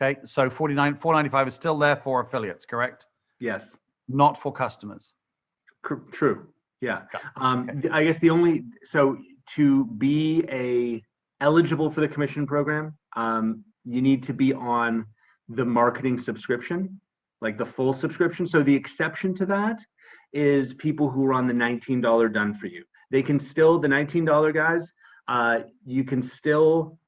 Okay, so $4.95 is still there for affiliates, correct? Yes. Not for customers. True. Yeah. Okay. I guess to be eligible for the commission program, you need to be on the marketing subscription, like the full subscription. So the exception to that is people who are on the $19 done for you. They can still, the $19 guys, you can still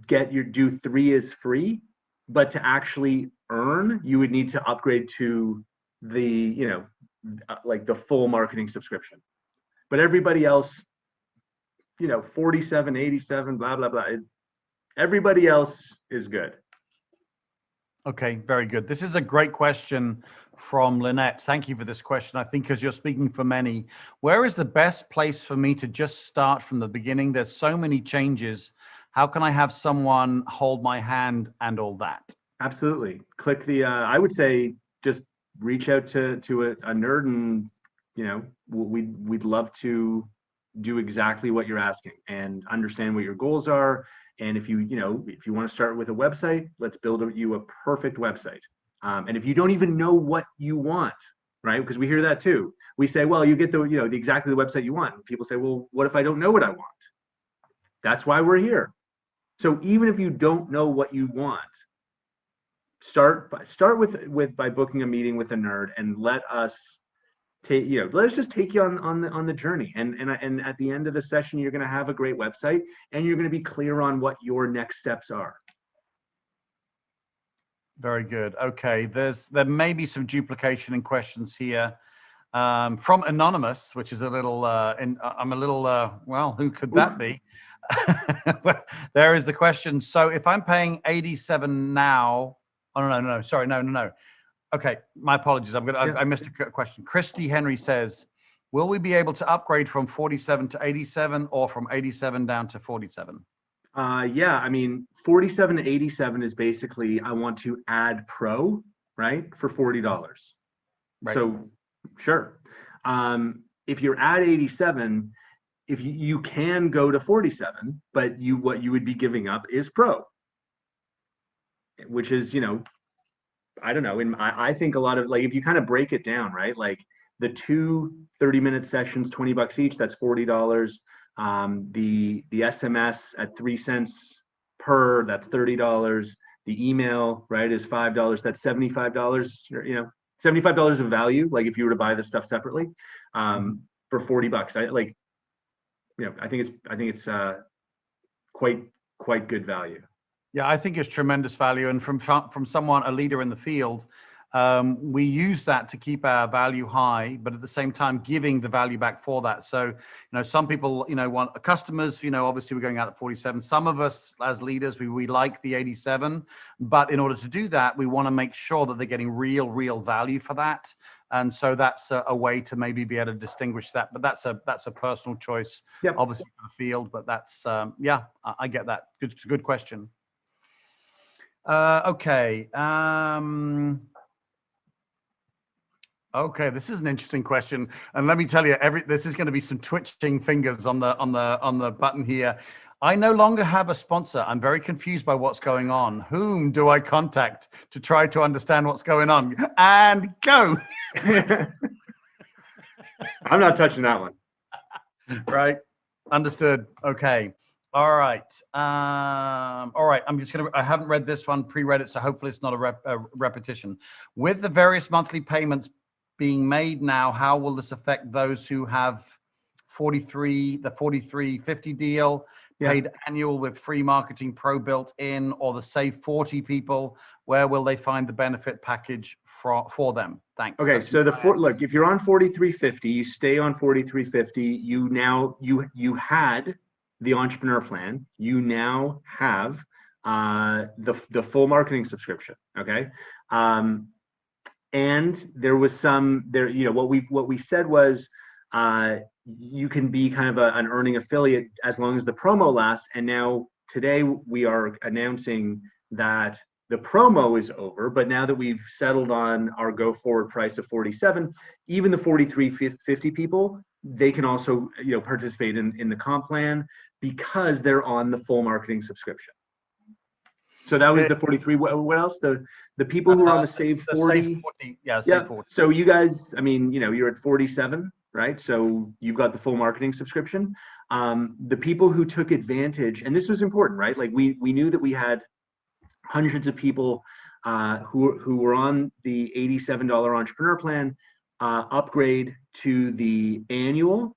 get your do 3 is free, but to actually earn, you would need to upgrade to the, like the full marketing subscription. But everybody else, 47, 87, blah, blah, blah. Everybody else is good. Okay, very good. This is a great question from Lynette. Thank you for this question. I think because you're speaking for many, where is the best place for me to just start from the beginning? There's so many changes. How can I have someone hold my hand and all that? Absolutely. Click the, I would say just reach out to a nerd, and, we'd love to do exactly what you're asking and understand what your goals are. And if you want to start with a website, let's build you a perfect website. And if you don't even know what you want, right? Because we hear that too. We say, well, you get the exactly the website you want. And people say, well, what if I don't know what I want? That's why we're here. So even if you don't know what you want, start by booking a meeting with a nerd and let us just take you on the journey. And at the end of the session, you're going to have a great website, and you're going to be clear on what your next steps are. Very good. Okay, there may be some duplication in questions here from Anonymous, which is a little. I'm a little. Well, who could that be? There is the question. So if I'm paying 87 now, oh no, sorry, no. Okay, my apologies. I missed a question. Christy Henry says, will we be able to upgrade from 47 to 87 or from 87 down to 47? Yeah, I mean, 47 to 87 is basically, I want to add pro, right, for $40. Right. So sure. If you're at 87, if you can go to 47, but what you would be giving up is pro, which is, I don't know. I think a lot of, like, if you kind of break it down, right? Like the 2 30-minute sessions, $20 each, that's $40. The SMS at 3 cents per, that's $30. The email, right, is $5. That's $75, $75 of value. Like if you were to buy this stuff separately, for $40, I think it's quite good value. Yeah, I think it's tremendous value. And from someone, a leader in the field, we use that to keep our value high, but at the same time, giving the value back for that. So, some people, want customers, obviously we're going out at 47. Some of us as leaders, we like the 87, but in order to do that, we want to make sure that they're getting real value for that. And so that's a way to maybe be able to distinguish that. But that's a personal choice, yep, obviously for the field, but that's, I get that. It's a good question. Okay. Okay, this is an interesting question, and let me tell you, this is going to be some twitching fingers on the button here. I no longer have a sponsor. I'm very confused by what's going on. Whom do I contact to try to understand what's going on? And go. I'm not touching that one. Right. Understood. Okay. All right. All right. I haven't read this one, pre-read it, so hopefully it's not a repetition. With the various monthly payments being made now, how will this affect those who have the 4350 deal, paid annual with free marketing pro built in, or the Save 40 people? Where will they find the benefit package for them? Thanks. Okay, so look, if you're on 4350, you stay on 4350. You had the entrepreneur plan. You now have the full marketing subscription. Okay. And there was what we said was you can be kind of an earning affiliate as long as the promo lasts. And now today we are announcing that the promo is over, but now that we've settled on our go forward price of 47, even the 4350 people, they can also participate in the comp plan because they're on the full marketing subscription. So that was the 43. What else? The people who are on the Save 40. Save 40. Yeah, Save 40. So you guys, you're at 47, right? So you've got the full marketing subscription. The people who took advantage, and this was important, right? Like we knew that we had hundreds of people who were on the $87 entrepreneur plan upgrade to the annual,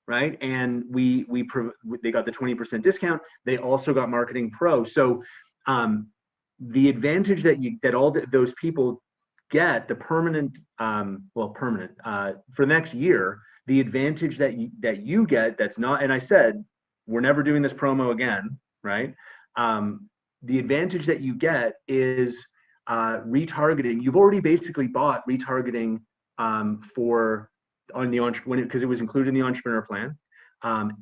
right? And they got the 20% discount. They also got Marketing Pro. So the advantage that those people get, the permanent, permanent for the next year, the advantage that you get, that's not, and I said we're never doing this promo again, right? The advantage that you get is retargeting. You've already basically bought retargeting because it was included in the entrepreneur plan,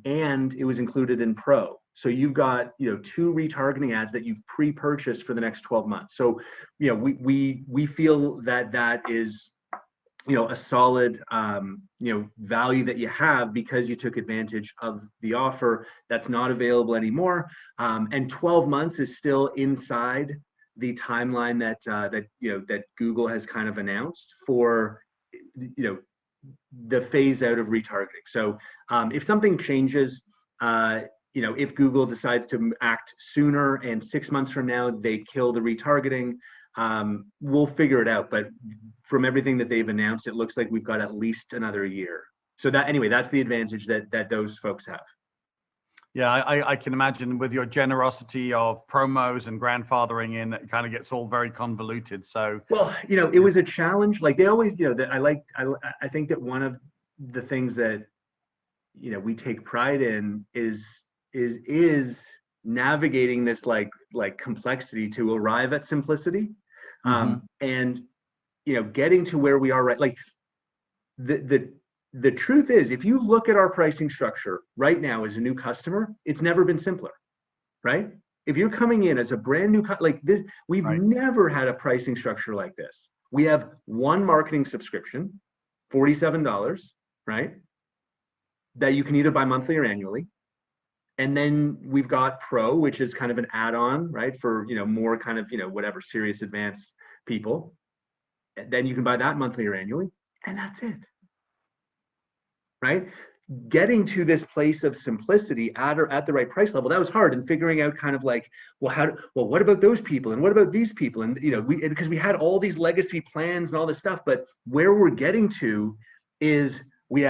and it was included in Pro. So you've got 2 retargeting ads that you've pre-purchased for the next 12 months. So we feel that is a solid value that you have because you took advantage of the offer that's not available anymore. And 12 months is still inside the timeline that Google has kind of announced for the phase out of retargeting. So if something changes, if Google decides to act sooner and 6 months from now they kill the retargeting, we'll figure it out. But from everything that they've announced, it looks like we've got at least another year. So that's the advantage that those folks have. Yeah, I can imagine with your generosity of promos and grandfathering in, it kind of gets all very convoluted. So, well, it was a challenge. Like they always, that I think that one of the things that, we take pride in is navigating this like complexity to arrive at simplicity. And, getting to where we are, right? Like the truth is, if you look at our pricing structure right now as a new customer, it's never been simpler, right? If you're coming in as a brand new, like this, we've never had a pricing structure like this. We have one marketing subscription, $47, right? That you can either buy monthly or annually. And then we've got Pro, which is kind of an add-on, right? For, more kind of, whatever serious advanced people. And then you can buy that monthly or annually, and that's it. Right? Getting to this place of simplicity at the right price level, that was hard. And figuring out kind of like, what about those people? And what about these people? And, because we had all these legacy plans and all this stuff, but where we're getting to is we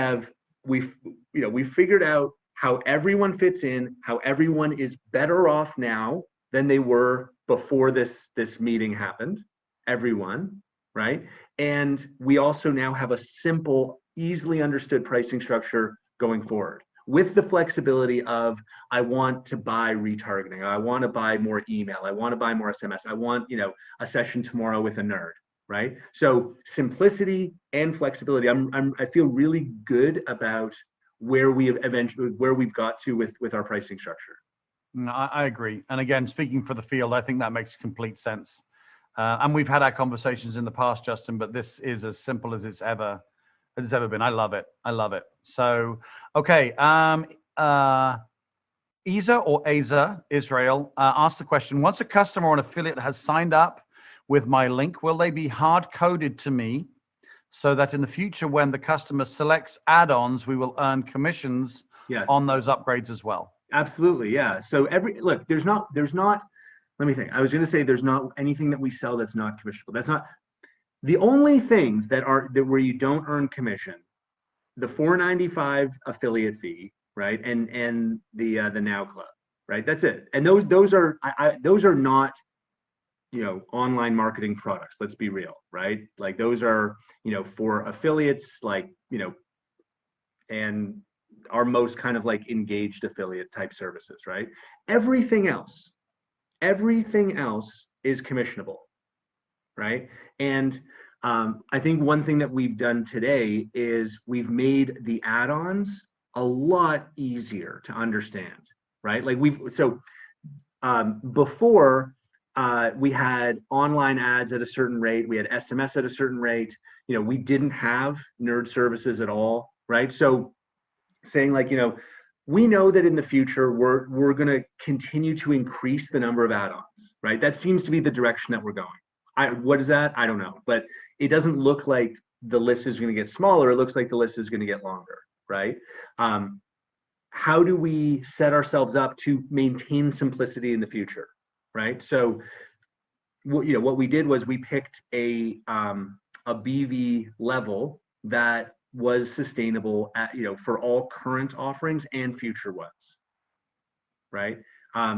figured out how everyone fits in, how everyone is better off now than they were before this meeting happened, everyone, right? And we also now have a simple, easily understood pricing structure going forward with the flexibility of, I want to buy retargeting, I want to buy more email, I want to buy more SMS, I want, a session tomorrow with a nerd, right? So simplicity and flexibility. I feel really good about where we've got to with our pricing structure. No, I agree. And again, speaking for the field, I think that makes complete sense. And we've had our conversations in the past, Justin, but this is as simple as it's ever been. I love it. So, okay. Isa Israel asked the question, once a customer or an affiliate has signed up with my link, will they be hard coded to me so that in the future, when the customer selects add-ons, we will earn commissions on those upgrades as well? Absolutely. Yeah. So there's not, let me think. I was going to say there's not anything that we sell that's not commissionable. That's not the only things that where you don't earn commission, the $4.95 affiliate fee, right? And the Now Club, right? That's it. And those are not, online marketing products. Let's be real, right? Like those are, for affiliates, like, and our most kind of like engaged affiliate type services, right? Everything else is commissionable, right? And I think one thing that we've done today is we've made the add-ons a lot easier to understand, right? Like before we had online ads at a certain rate, we had SMS at a certain rate, we didn't have nerd services at all, right? So saying like, we know that in the future we're going to continue to increase the number of add-ons, right? That seems to be the direction that we're going. What is that? I don't know, but it doesn't look like the list is going to get smaller. It looks like the list is going to get longer, right? how do we set ourselves up to maintain simplicity in the future, right? So what we did was we picked a BV level that was sustainable at, for all current offerings and future ones, right?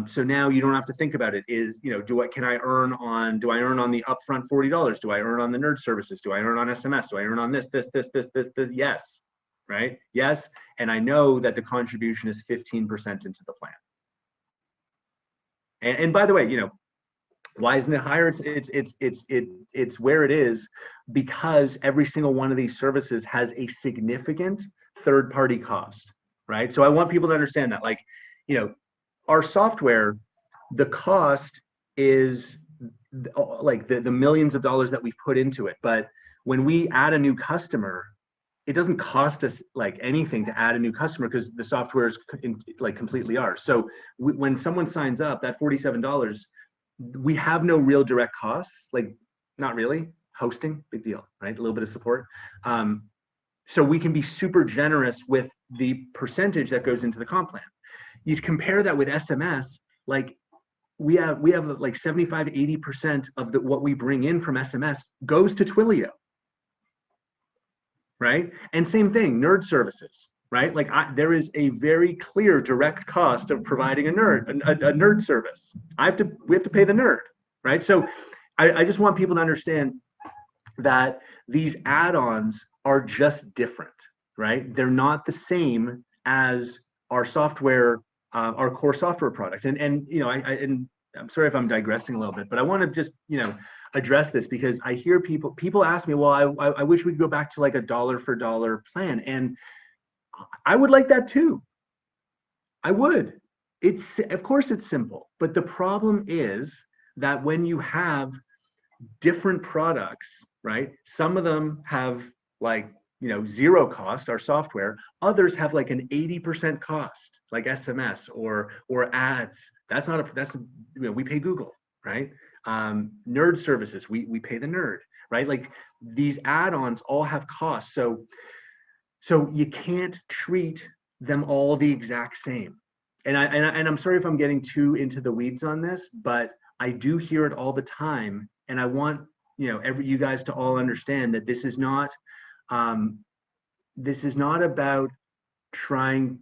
So now you don't have to think about it. Do I earn on the upfront $40? Do I earn on the nerd services? Do I earn on SMS? Do I earn on this? Yes, right? Yes, and I know that the contribution is 15% into the plan. And by the way, why isn't it higher? It's where it is because every single one of these services has a significant third-party cost, right? So I want people to understand that, our software, the cost is like the millions of dollars that we've put into it. But when we add a new customer, it doesn't cost us like anything to add a new customer because the software is completely ours. So when someone signs up, that $47, we have no real direct costs, not really. Hosting, big deal, right? A little bit of support. So we can be super generous with the percentage that goes into the comp plan. You compare that with SMS, we have like 75, 80% of what we bring in from SMS goes to Twilio, right? And same thing, nerd services, right? There is a very clear direct cost of providing a nerd service. We have to pay the nerd, right? So I just want people to understand that these add-ons are just different, right? They're not the same as our software, our core software product. And I'm sorry if I'm digressing a little bit, but I want to just, address this because I hear people ask me, well, I wish we could go back to like a dollar for dollar plan. And I would like that too. I would. Of course it's simple, but the problem is that when you have different products, right? Some of them have zero cost, our software. Others have like an 80% cost, like SMS or ads. We pay Google, right? Nerd services, we pay the nerd, right? Like these add-ons all have costs. So you can't treat them all the exact same. And I'm sorry if I'm getting too into the weeds on this, but I do hear it all the time. And I want, you guys to all understand that this is not about trying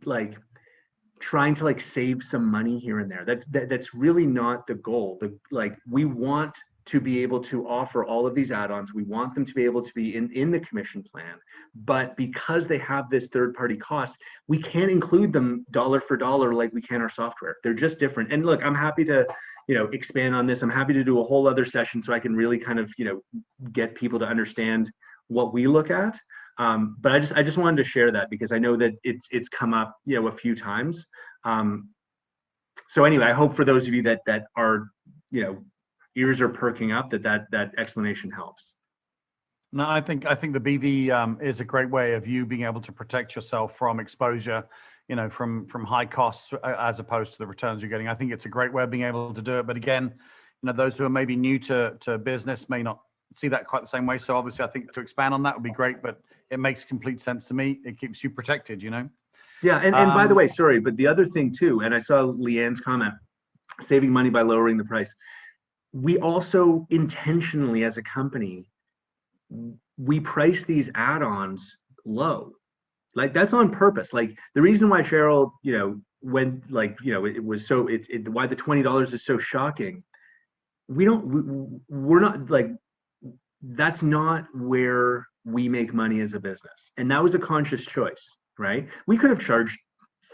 to save some money here and there. That's really not the goal. We want to be able to offer all of these add-ons. We want them to be able to be in the commission plan, but because they have this third-party cost, we can't include them dollar for dollar like we can our software. They're just different. And look, I'm happy to expand on this. I'm happy to do a whole other session so I can really kind of get people to understand what we look at. But I just wanted to share that because I know that it's come up a few times. So anyway, I hope for those of you that are ears are perking up that explanation helps. No, I think the BV is a great way of you being able to protect yourself from exposure, from high costs as opposed to the returns you're getting. I think it's a great way of being able to do it. But again, those who are maybe new to business may not see that quite the same way. So obviously, I think to expand on that would be great. But it makes complete sense to me. It keeps you protected, Yeah, and by the way, sorry, but the other thing too, and I saw Leanne's comment, saving money by lowering the price. We also intentionally, as a company, we price these add-ons low. That's on purpose. The reason why Cheryl, went it was so why the $20 is so shocking. We're not that's not where we make money as a business, and that was a conscious choice, right? We could have charged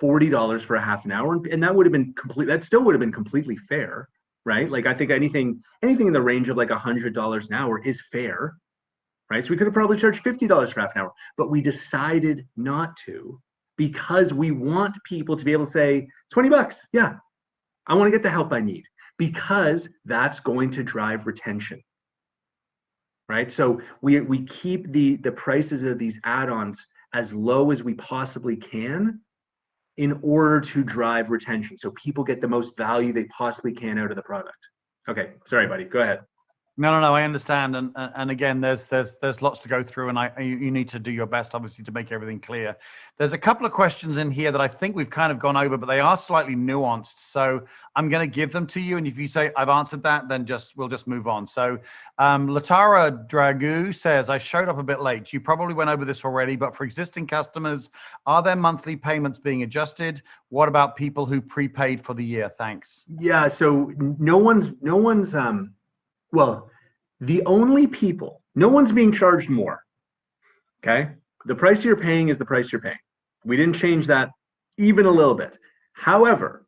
$40 for a half an hour, and that would have been that still would have been completely fair, right? I think anything in the range of $100 an hour is fair, right? So we could have probably charged $50 for half an hour, but we decided not to because we want people to be able to say $20. Yeah, I want to get the help I need, because that's going to drive retention, right? So we keep the prices of these add-ons as low as we possibly can in order to drive retention, so people get the most value they possibly can out of the product. Okay, sorry, buddy, go ahead. No, I understand, and again, there's lots to go through, and you need to do your best, obviously, to make everything clear. There's a couple of questions in here that I think we've kind of gone over, but they are slightly nuanced. So I'm going to give them to you, and if you say I've answered that, then we'll just move on. So Latara Dragu says, I showed up a bit late. You probably went over this already, but for existing customers, are their monthly payments being adjusted? What about people who prepaid for the year? Thanks. Yeah, so no one's well, no one's being charged more. Okay. The price you're paying is the price you're paying. We didn't change that even a little bit. However,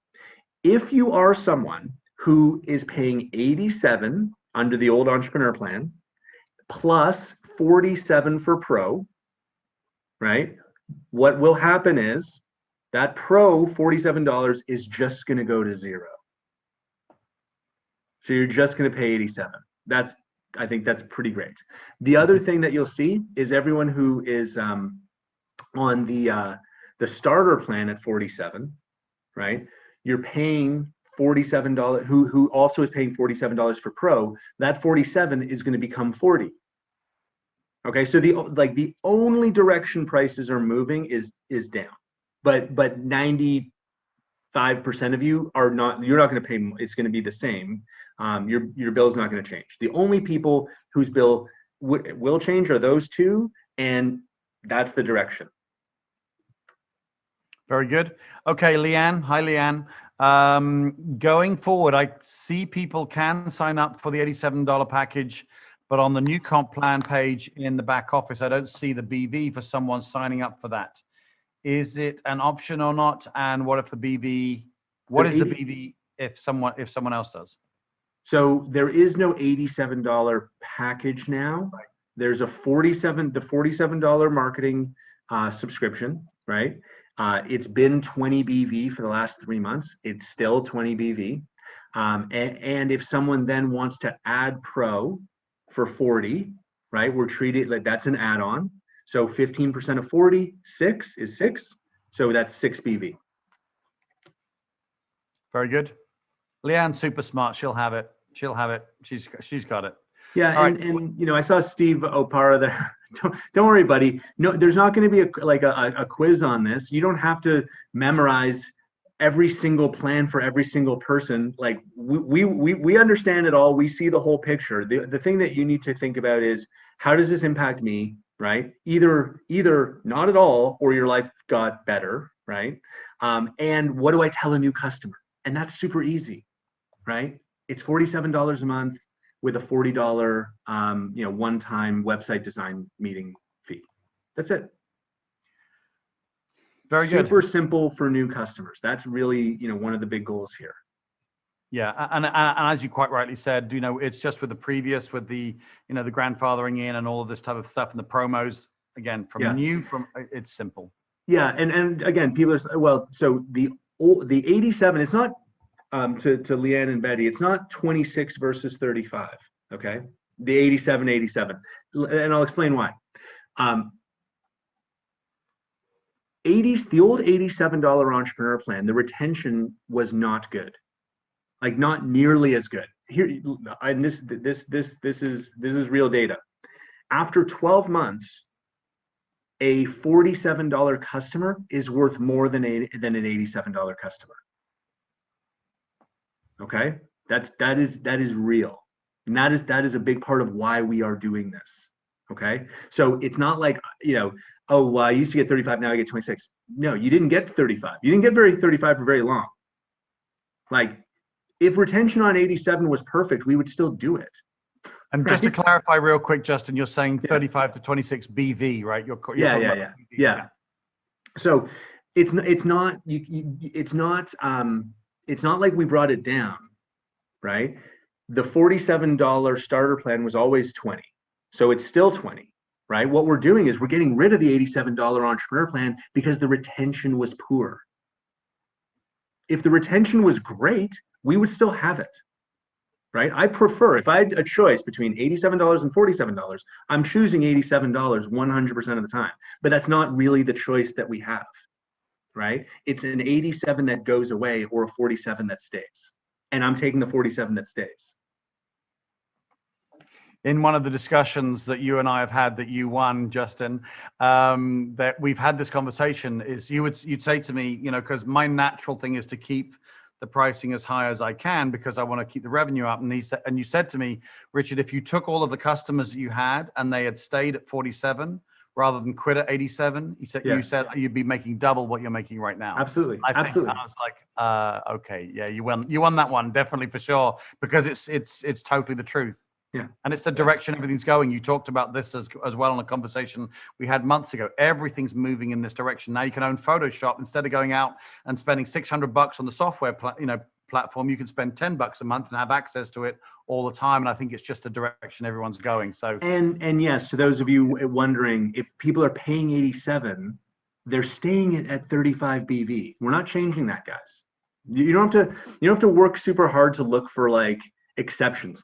if you are someone who is paying 87 under the old entrepreneur plan plus 47 for pro, right? What will happen is that pro $47 is just going to go to zero. So you're just going to pay 87. I think that's pretty great. The other thing that you'll see is everyone who is on the starter plan at 47, right? You're paying $47, who also is paying $47 for pro. That 47 is going to become 40. Okay, so the only direction prices are moving is down, but 95% of you are not. You're not going to pay. It's going to be the same. Your bill's not going to change. The only people whose bill will change are those two, and that's the direction. Very good. Okay, Leanne. Hi, Leanne. Going forward, I see people can sign up for the $87 package, but on the new comp plan page in the back office, I don't see the BV for someone signing up for that. Is it an option or not? And what if the BV? What is the BV if someone else does? So there is no $87 package now. Right. There's the $47 marketing subscription, right? It's been 20 BV for the last 3 months. It's still 20 BV. And if someone then wants to add pro for 40, right? We're treated like that's an add-on. So 15% of 40, 6 is 6. So that's 6 BV. Very good. Leanne's super smart. She'll have it. She's got it. Yeah, and I saw Steve Opara there. Don't worry, buddy. No, there's not going to be a quiz on this. You don't have to memorize every single plan for every single person. Like we understand it all. We see the whole picture. The thing that you need to think about is, how does this impact me, right? Either not at all, or your life got better, right? And what do I tell a new customer? And that's super easy, right? It's $47 a month with a $40 one-time website design meeting fee. That's it. Very good. Super simple for new customers. That's really one of the big goals here. Yeah, and as you quite rightly said, it's just with the previous, with the the grandfathering in and all of this type of stuff and the promos. Again, it's simple. Yeah, and again, people are, well, so the 87, it's not to Leanne and Betty, it's not 26 versus 35. Okay, the 87, and I'll explain why. The old $87 entrepreneur plan, the retention was not good, like not nearly as good. Here, and this is real data. After 12 months, a $47 customer is worth more than an $87 customer. Okay, that is real, and that is a big part of why we are doing this. Okay, so it's not like oh, well, I used to get 35, now I get 26. No, you didn't get 35. You didn't get 35 for very long. Like, if retention on 87 was perfect, we would still do it. And just to clarify real quick, Justin, you're saying 35 to 26 BV, right? You're yeah. So it's not like we brought it down, right? The $47 starter plan was always 20. So it's still 20, right? What we're doing is we're getting rid of the $87 entrepreneur plan because the retention was poor. If the retention was great, we would still have it, right? I prefer, if I had a choice between $87 and $47, I'm choosing $87 100% of the time, but that's not really the choice that we have, right? It's an 87 that goes away or a 47 that stays. And I'm taking the 47 that stays. in one of the discussions that you and I have had that you won, Justin, that we've had this conversation is you'd say to me, you know, because my natural thing is to keep the pricing as high as I can because I want to keep the revenue up. And you said to me, Richard, if you took all of the customers that you had and they had stayed at 47 rather than quit at 87, you said you'd be making double what you're making right now. Absolutely. I Absolutely. was like, okay, yeah, you won that one, definitely, for sure, because it's totally the truth. Yeah. And it's the direction everything's going. You talked about this as well in a conversation we had months ago. Everything's moving in this direction. Now you can own Photoshop instead of going out and spending $600 on the software platform. You can spend $10 a month and have access to it all the time. And I think it's just the direction everyone's going. So and yes, to those of you wondering, if people are paying 87, they're staying at 35 BV. We're not changing that, guys. You don't have to work super hard to look for like exceptions.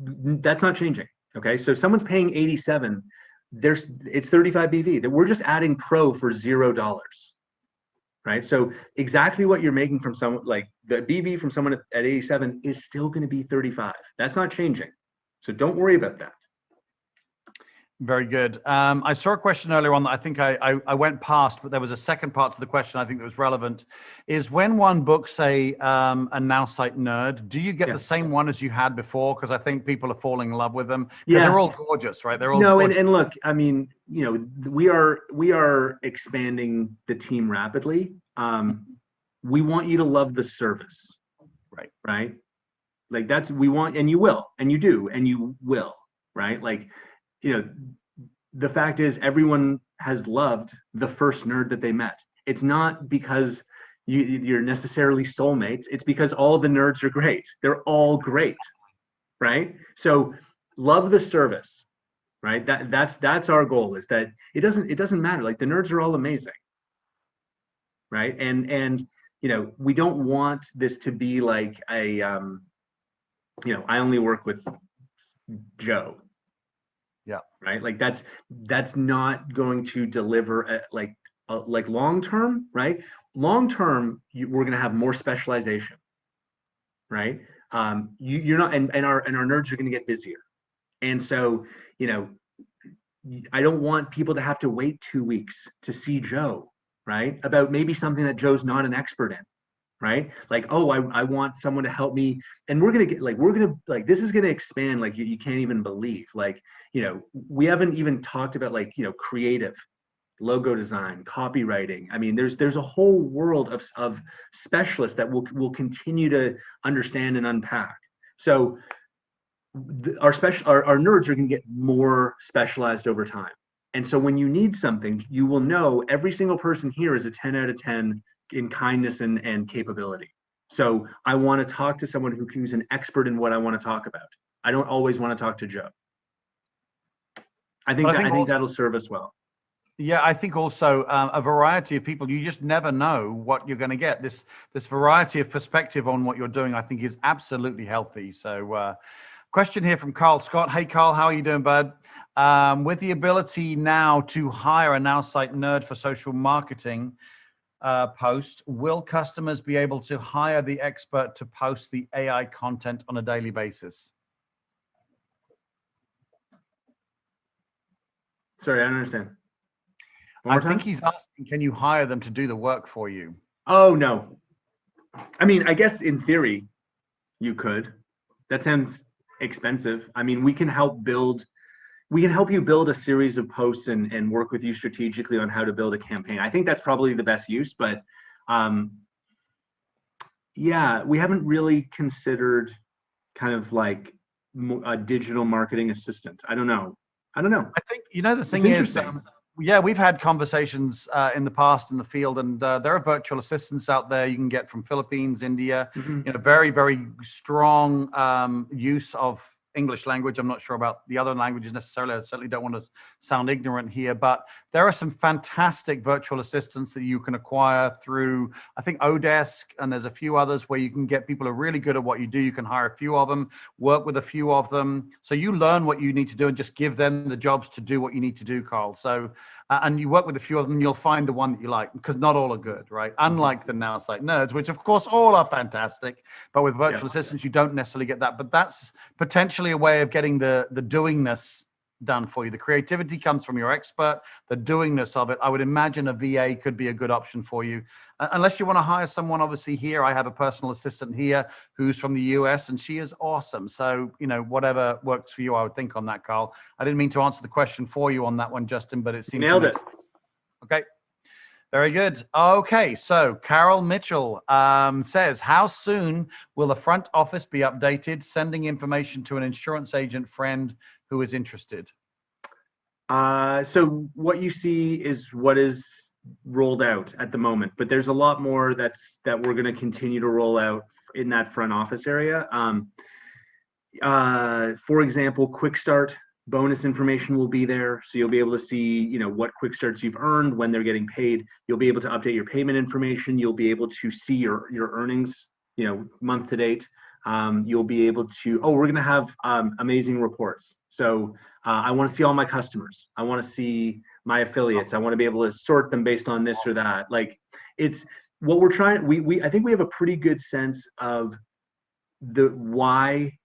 That's not changing. Okay, so if someone's paying 87, it's 35 BV. That we're just adding Pro for $0, right? So exactly what you're making from someone, like the BV from someone at 87 is still going to be 35. That's not changing. So don't worry about that. Very good. I saw a question earlier on that I think I went past, but there was a second part to the question I think that was relevant. Is when one books a Now Site Nerd, do you get the same one as you had before? Because I think people are falling in love with them because they're all gorgeous, right? They're all gorgeous. And look, I mean, you know, we are expanding the team rapidly. We want you to love the service, right? Like we want, and you will, and you do, and you will, right? Like, you know, the fact is everyone has loved the first nerd that they met. It's not because you're necessarily soulmates. It's because all the nerds are great. They're all great, right? So love the service, right? That's our goal, is that it doesn't matter. Like the nerds are all amazing, right? And you know, we don't want this to be like a you know, I only work with Joe. Yeah. Right. Like that's not going to deliver like long term, right? Long term, we're going to have more specialization, right? You're not, and our nerds are going to get busier, and so, you know, I don't want people to have to wait 2 weeks to see Joe, right? About maybe something that Joe's not an expert in, right? Like, oh, I want someone to help me, and we're gonna this is gonna expand like you can't even believe. Like, you know, we haven't even talked about like, you know, creative, logo design, copywriting. I mean, there's a whole world of specialists that we'll continue to understand and unpack. So our nerds are gonna get more specialized over time. And so when you need something, you will know every single person here is a 10 out of 10 in kindness and capability. So I want to talk to someone who's an expert in what I want to talk about. I don't always want to talk to Joe. I think that'll serve us well. Yeah, I think also a variety of people. You just never know what you're going to get. This variety of perspective on what you're doing, I think, is absolutely healthy. So, question here from Carl Scott. Hey, Carl, how are you doing, bud? With the ability now to hire a Now Site Nerd for social marketing post, will customers be able to hire the expert to post the AI content on a daily basis? Sorry, I don't understand. I think he's asking, can you hire them to do the work for you? Oh, no. I mean, I guess in theory, you could. That sounds expensive. I mean, we can help you build a series of posts and work with you strategically on how to build a campaign. I think that's probably the best use, but yeah, we haven't really considered kind of like a digital marketing assistant. I don't know. I think, you know, the thing is, yeah, we've had conversations in the past in the field, and there are virtual assistants out there you can get from Philippines, India, you know, very, very strong use of English language. I'm not sure about the other languages necessarily. I certainly don't want to sound ignorant here, but there are some fantastic virtual assistants that you can acquire through, I think, Odesk, and there's a few others where you can get people who are really good at what you do. You can hire a few of them, work with a few of them. So you learn what you need to do and just give them the jobs to do what you need to do, Carl. So, and you work with a few of them, you'll find the one that you like, because not all are good, right? Unlike the Now Site Nerds, which of course all are fantastic, but with virtual assistants, you don't necessarily get that. But that's potentially actually a way of getting the doingness done for you. The creativity comes from your expert, the doingness of it. I would imagine a VA could be a good option for you. Unless you want to hire someone, obviously here, I have a personal assistant here who's from the US and she is awesome. So, you know, whatever works for you, I would think on that, Carl. I didn't mean to answer the question for you on that one, Justin, but it seemed nailed it. Okay. Very good. Okay, so Carol Mitchell says, how soon will the front office be updated, sending information to an insurance agent friend who is interested? So what you see is what is rolled out at the moment, but there's a lot more that we're going to continue to roll out in that front office area. For example, quick start bonus information will be there, so you'll be able to see, you know, what quick starts you've earned, when they're getting paid. You'll be able to update your payment information. You'll be able to see your earnings, you know, month to date. You'll be able to, we're going to have amazing reports. So I want to see all my customers. I want to see my affiliates. I want to be able to sort them based on this or that. Like, it's what we're trying. I think we have a pretty good sense of the why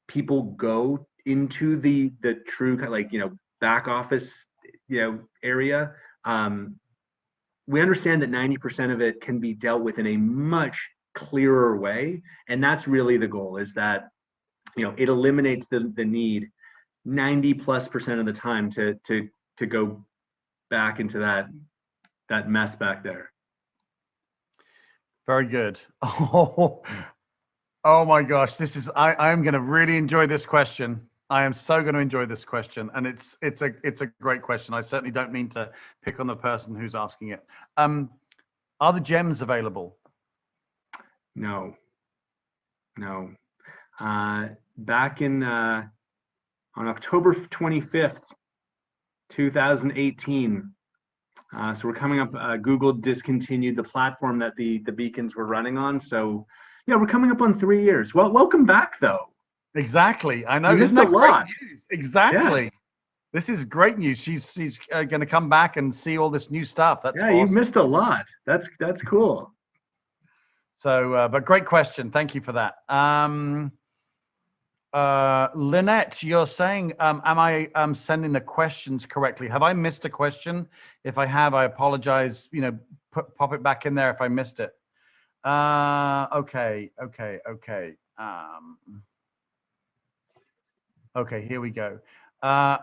people go into the true kind of, like, you know, back office, you know, area. We understand that 90% of it can be dealt with in a much clearer way, and that's really the goal, is that, you know, it eliminates the need 90+% of the time to go back into that mess back there. Very good. Oh my gosh, this is, I'm going to really enjoy this question. I am so going to enjoy this question, and it's a great question. I certainly don't mean to pick on the person who's asking it. Are the gems available? No. Back in on October 25th, 2018. So we're coming up. Google discontinued the platform that the beacons were running on. So yeah, we're coming up on 3 years. Well, welcome back though. Exactly. I know. You missed a lot. News? Exactly. Yeah. This is great news. She's going to come back and see all this new stuff. That's yeah, awesome. You missed a lot. That's cool. So, but great question. Thank you for that. Lynette, you're saying, am I sending the questions correctly? Have I missed a question? If I have, I apologize. You know, pop it back in there if I missed it. Okay. Okay, here we go.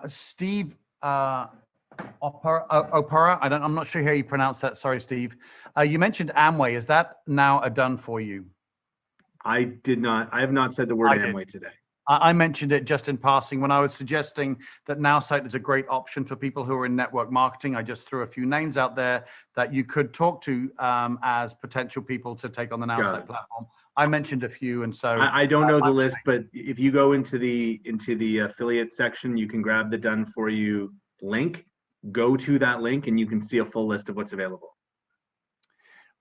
Steve Opera, I'm not sure how you pronounce that. Sorry, Steve. You mentioned Amway. Is that now a done for you? I have not said the word Amway today. I mentioned it just in passing when I was suggesting that NowSite is a great option for people who are in network marketing. I just threw a few names out there that you could talk to as potential people to take on the NowSite platform. I mentioned a few, and so I don't know the list, but if you go into the affiliate section, you can grab the done for you link. Go to that link, and you can see a full list of what's available.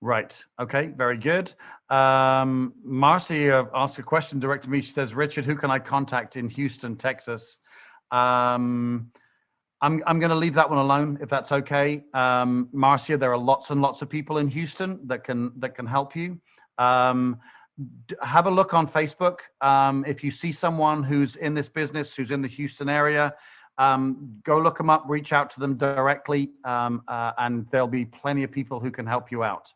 Right. Okay. Very good. Marcy asked a question direct to me. She says, Richard, who can I contact in Houston, Texas? I'm going to leave that one alone, if that's okay. Marcia, there are lots and lots of people in Houston that can help you. Have a look on Facebook. If you see someone who's in this business, who's in the Houston area, go look them up, reach out to them directly, and there'll be plenty of people who can help you out.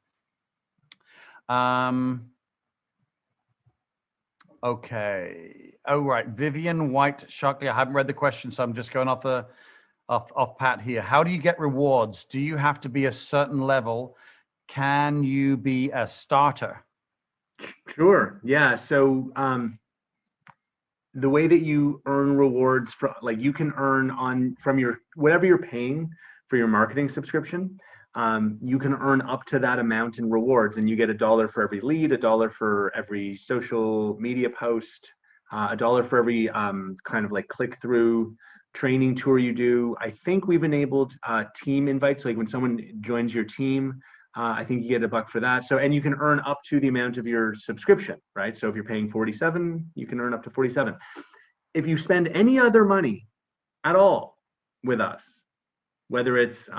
Okay. Oh, right. Vivian White Shockley. I haven't read the question, so I'm just going off Pat here. How do you get rewards? Do you have to be a certain level? Can you be a starter? Sure. Yeah. So the way that you earn rewards from, like, you can earn from your whatever you're paying for your marketing subscription. You can earn up to that amount in rewards, and you get $1 for every lead, $1 for every social media post, $1 for every kind of like click-through training tour you do. I think we've enabled team invites, like when someone joins your team, I think you get $1 for that. So, and you can earn up to the amount of your subscription, right? So if you're paying $47, you can earn up to $47. If you spend any other money at all with us, whether it's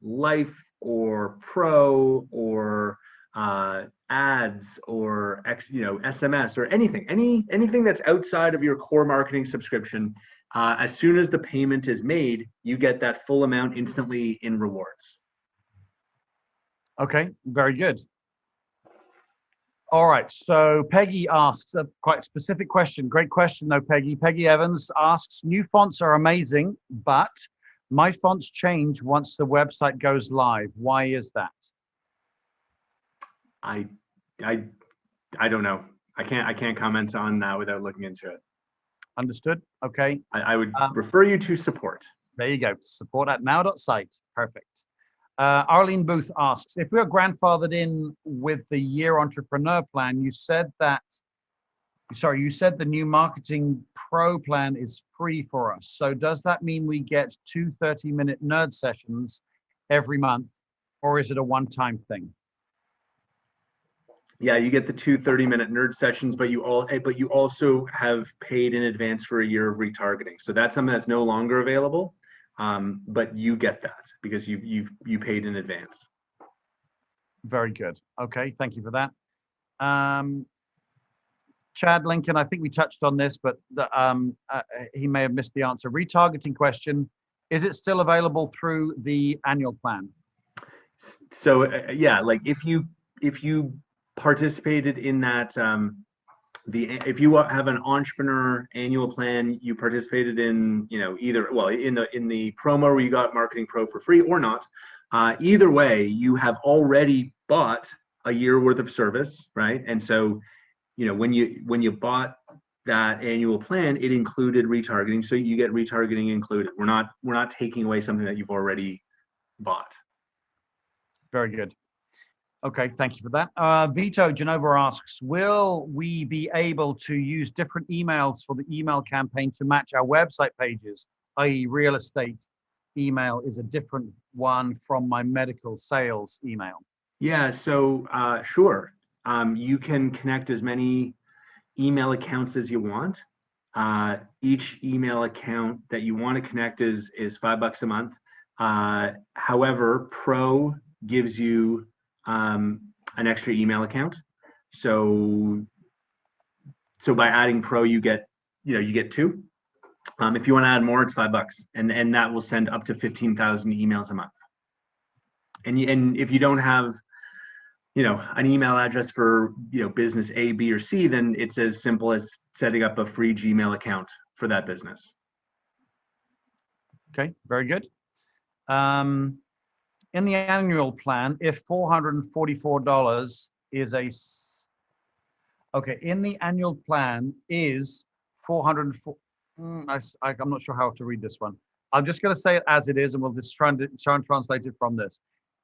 Life or Pro or ads or SMS or anything that's outside of your core marketing subscription, as soon as the payment is made, you get that full amount instantly in rewards. Okay, very good. All right, so Peggy asks a quite specific question. Great question though, Peggy. Peggy Evans asks, new fonts are amazing, but my fonts change once the website goes live. Why is that? I don't know. I can't comment on that without looking into it. Understood. Okay. I would refer you to support. There you go. Support at now.site. Perfect. Arlene Booth asks, if we are grandfathered in with the year entrepreneur plan, you said the new marketing pro plan is free for us. So does that mean we get 2 30-minute nerd sessions every month, or is it a one-time thing? Yeah, you get the 2 30-minute nerd sessions, but you also have paid in advance for a year of retargeting. So that's something that's no longer available, but you get that because you paid in advance. Very good. Okay, thank you for that. Chad Lincoln, I think we touched on this, but he may have missed the answer. Retargeting question: is it still available through the annual plan? So yeah, like if you participated in that, if you have an entrepreneur annual plan, you participated in, either, well, in the promo where you got Marketing Pro for free or not, either way, you have already bought a year worth of service, right? And so, when you bought that annual plan, it included retargeting, so you get retargeting included. We're not taking away something that you've already bought. Very good. Okay, thank you for that. Vito Genova asks, will we be able to use different emails for the email campaign to match our website pages, i.e. real estate email is a different one from my medical sales email? Yeah, so sure. You can connect as many email accounts as you want. Each email account that you want to connect is $5 a month. However, Pro gives you an extra email account. So by adding Pro, you get 2. If you want to add more, it's $5, and that will send up to 15,000 emails a month. And if you don't have an email address for business A, B, or C, then it's as simple as setting up a free Gmail account for that business. Okay, very good. In the annual plan, if $444 is in the annual plan is 404. I'm not sure how to read this one. I'm just going to say it as it is, and we'll just try and translate it from this.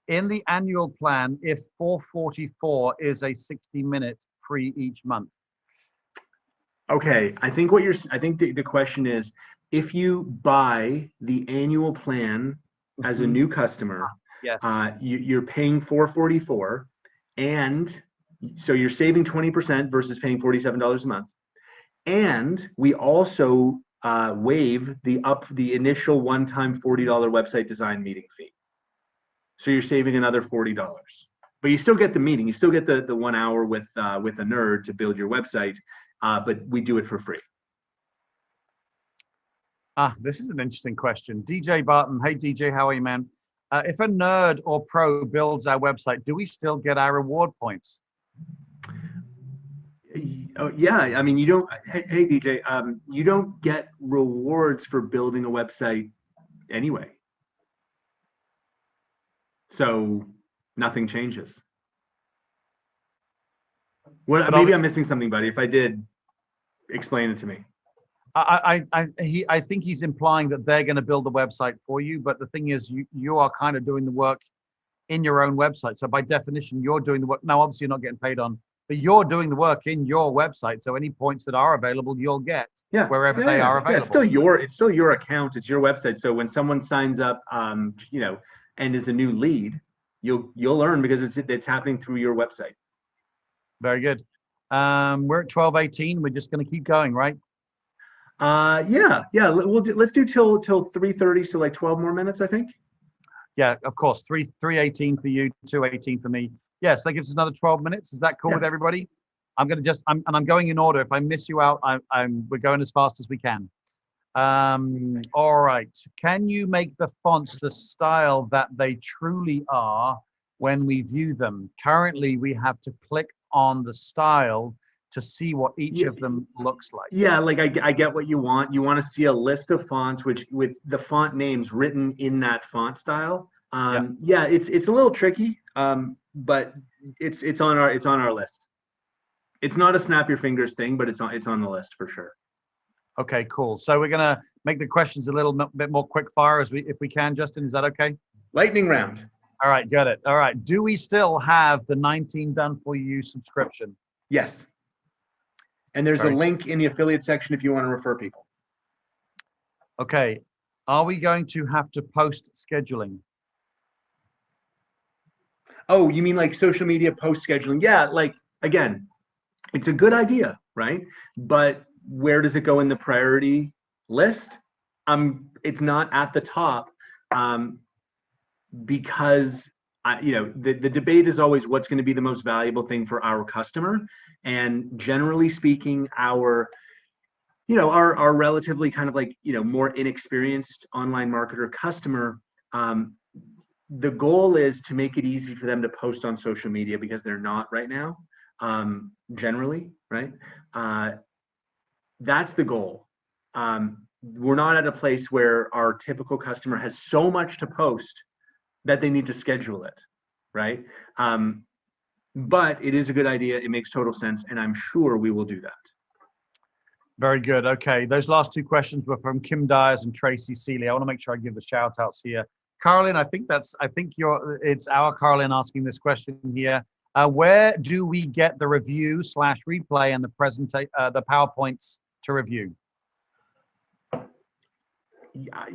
In the annual plan, if 444 is a 60-minute free each month. Okay, I think the question is, if you buy the annual plan as a new customer, yes, you're paying $444, and so you're saving 20% versus paying $47 a month. And we also waive the initial one-time $40 website design meeting fee. So you're saving another $40, but you still get the meeting. You still get the 1 hour with a nerd to build your website, but we do it for free. This is an interesting question. DJ Barton, hey DJ, how are you, man? If a nerd or pro builds our website, do we still get our reward points? Oh, yeah, I mean, you don't. Hey DJ, you don't get rewards for building a website anyway. So nothing changes. Maybe I'm missing something, buddy. If I did, explain it to me. I think he's implying that they're going to build the website for you, but the thing is, you are kind of doing the work in your own website. So by definition, you're doing the work. Now, obviously, you're not getting paid on, but you're doing the work in your website. So any points that are available, you'll get wherever they are available. Yeah, it's still your account. It's your website. So when someone signs up, and is a new lead, you'll earn because it's happening through your website. Very good. We're at 12:18. We're just going to keep going, right? Yeah. Let's do till 3:30, so like 12 more minutes, I think. Yeah, of course. 3:18 for you, 2:18 for me. Yes, that gives us another 12 minutes. Is that cool with Yeah. everybody? I'm going in order. If I miss you out, we're going as fast as we can. All right. Can you make the fonts the style that they truly are when we view them? Currently, we have to click on the style to see what each Yeah. of them looks like. Yeah, like I get what you want. You want to see a list of fonts which with the font names written in that font style. Yeah. Yeah, it's a little tricky, but it's on our list. It's not a snap your fingers thing, but it's on the list for sure. Okay, cool. So we're gonna make the questions a little bit more quick fire if we can, Justin. Is that okay? Lightning round. All right, got it. All right. Do we still have the 19 done for you subscription? Yes. And there's a Very link in the affiliate section if you want to refer people. okay. Are we going to have to post scheduling? Oh, you mean like social media post scheduling? Yeah, like again, it's a good idea, right? But where does it go in the priority list? It's not at the top, because the debate is always what's going to be the most valuable thing for our customer. And generally speaking, our relatively kind of like, more inexperienced online marketer customer, the goal is to make it easy for them to post on social media because they're not right now, generally, right? That's the goal. We're not at a place where our typical customer has so much to post that they need to schedule it, right? But it is a good idea. It makes total sense, and I'm sure we will do that. Very good. Okay. Those last two questions were from Kim Dyers and Tracy Seeley. I want to make sure I give the shout outs here. Carolyn, it's our Carolyn asking this question here. Where do we get the review / replay and the PowerPoints to review?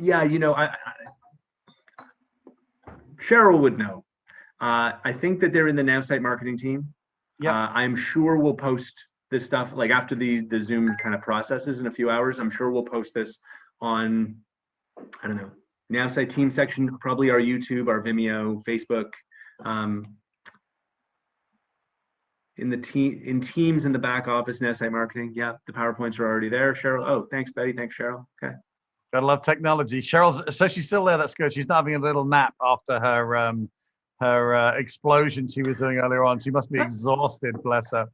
Yeah, Cheryl would know. I think that they're in the Now Site marketing team. Yeah. I'm sure we'll post this stuff like after the Zoom kind of processes in a few hours. I'm sure we'll post this on, I don't know, Now Site team section, probably our YouTube, our Vimeo, Facebook, in Teams in the back office, Now Site marketing. Yeah, the PowerPoints are already there. Cheryl. Oh, thanks, Betty. Thanks, Cheryl. Okay. Gotta love technology. So she's still there. That's good. She's not having a little nap after her explosion she was doing earlier on. She must be exhausted, bless her.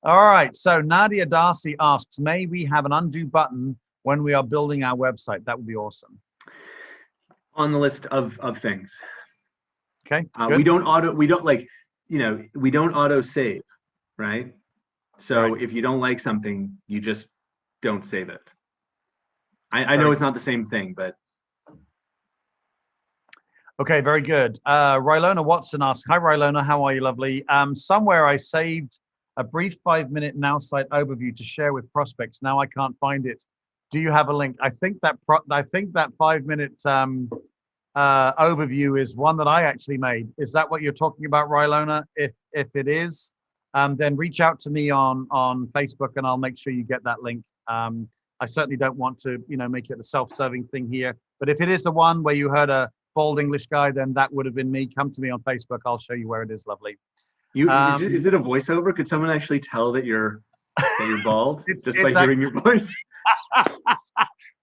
All right. So Nadia Darcy asks, may we have an undo button when we are building our website? That would be awesome. On the list of things. Okay. We don't auto save, right? So right. If you don't like something, you just don't save it. I know it's not the same thing, but. Okay, very good. Rylona Watson asks, hi Rylona, how are you, lovely? Somewhere I saved a brief 5-minute Now Site overview to share with prospects. Now I can't find it. Do you have a link? I think that 5-minute overview is one that I actually made. Is that what you're talking about, Rylona? If it is, then reach out to me on Facebook and I'll make sure you get that link. I certainly don't want to, make it a self-serving thing here. But if it is the one where you heard a bald English guy, then that would have been me. Come to me on Facebook. I'll show you where it is, lovely. Is it a voiceover? Could someone actually tell that you're bald just by hearing your voice?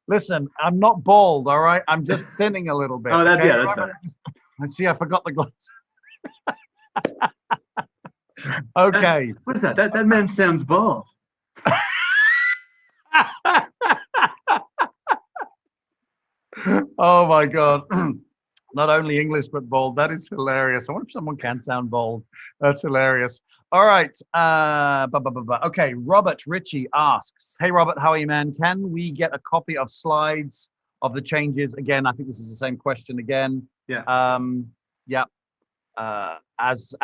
Listen, I'm not bald, all right? I'm just thinning a little bit. Oh, that's better. And see, I forgot the glasses. Okay. What is that? That man sounds bald. Oh my God. Not only English, but bald. That is hilarious. I wonder if someone can sound bald. That's hilarious. All right. Okay. Robert Ritchie asks, hey, Robert, how are you, man? Can we get a copy of slides of the changes? Again, I think this is the same question again. Yeah. Yeah. As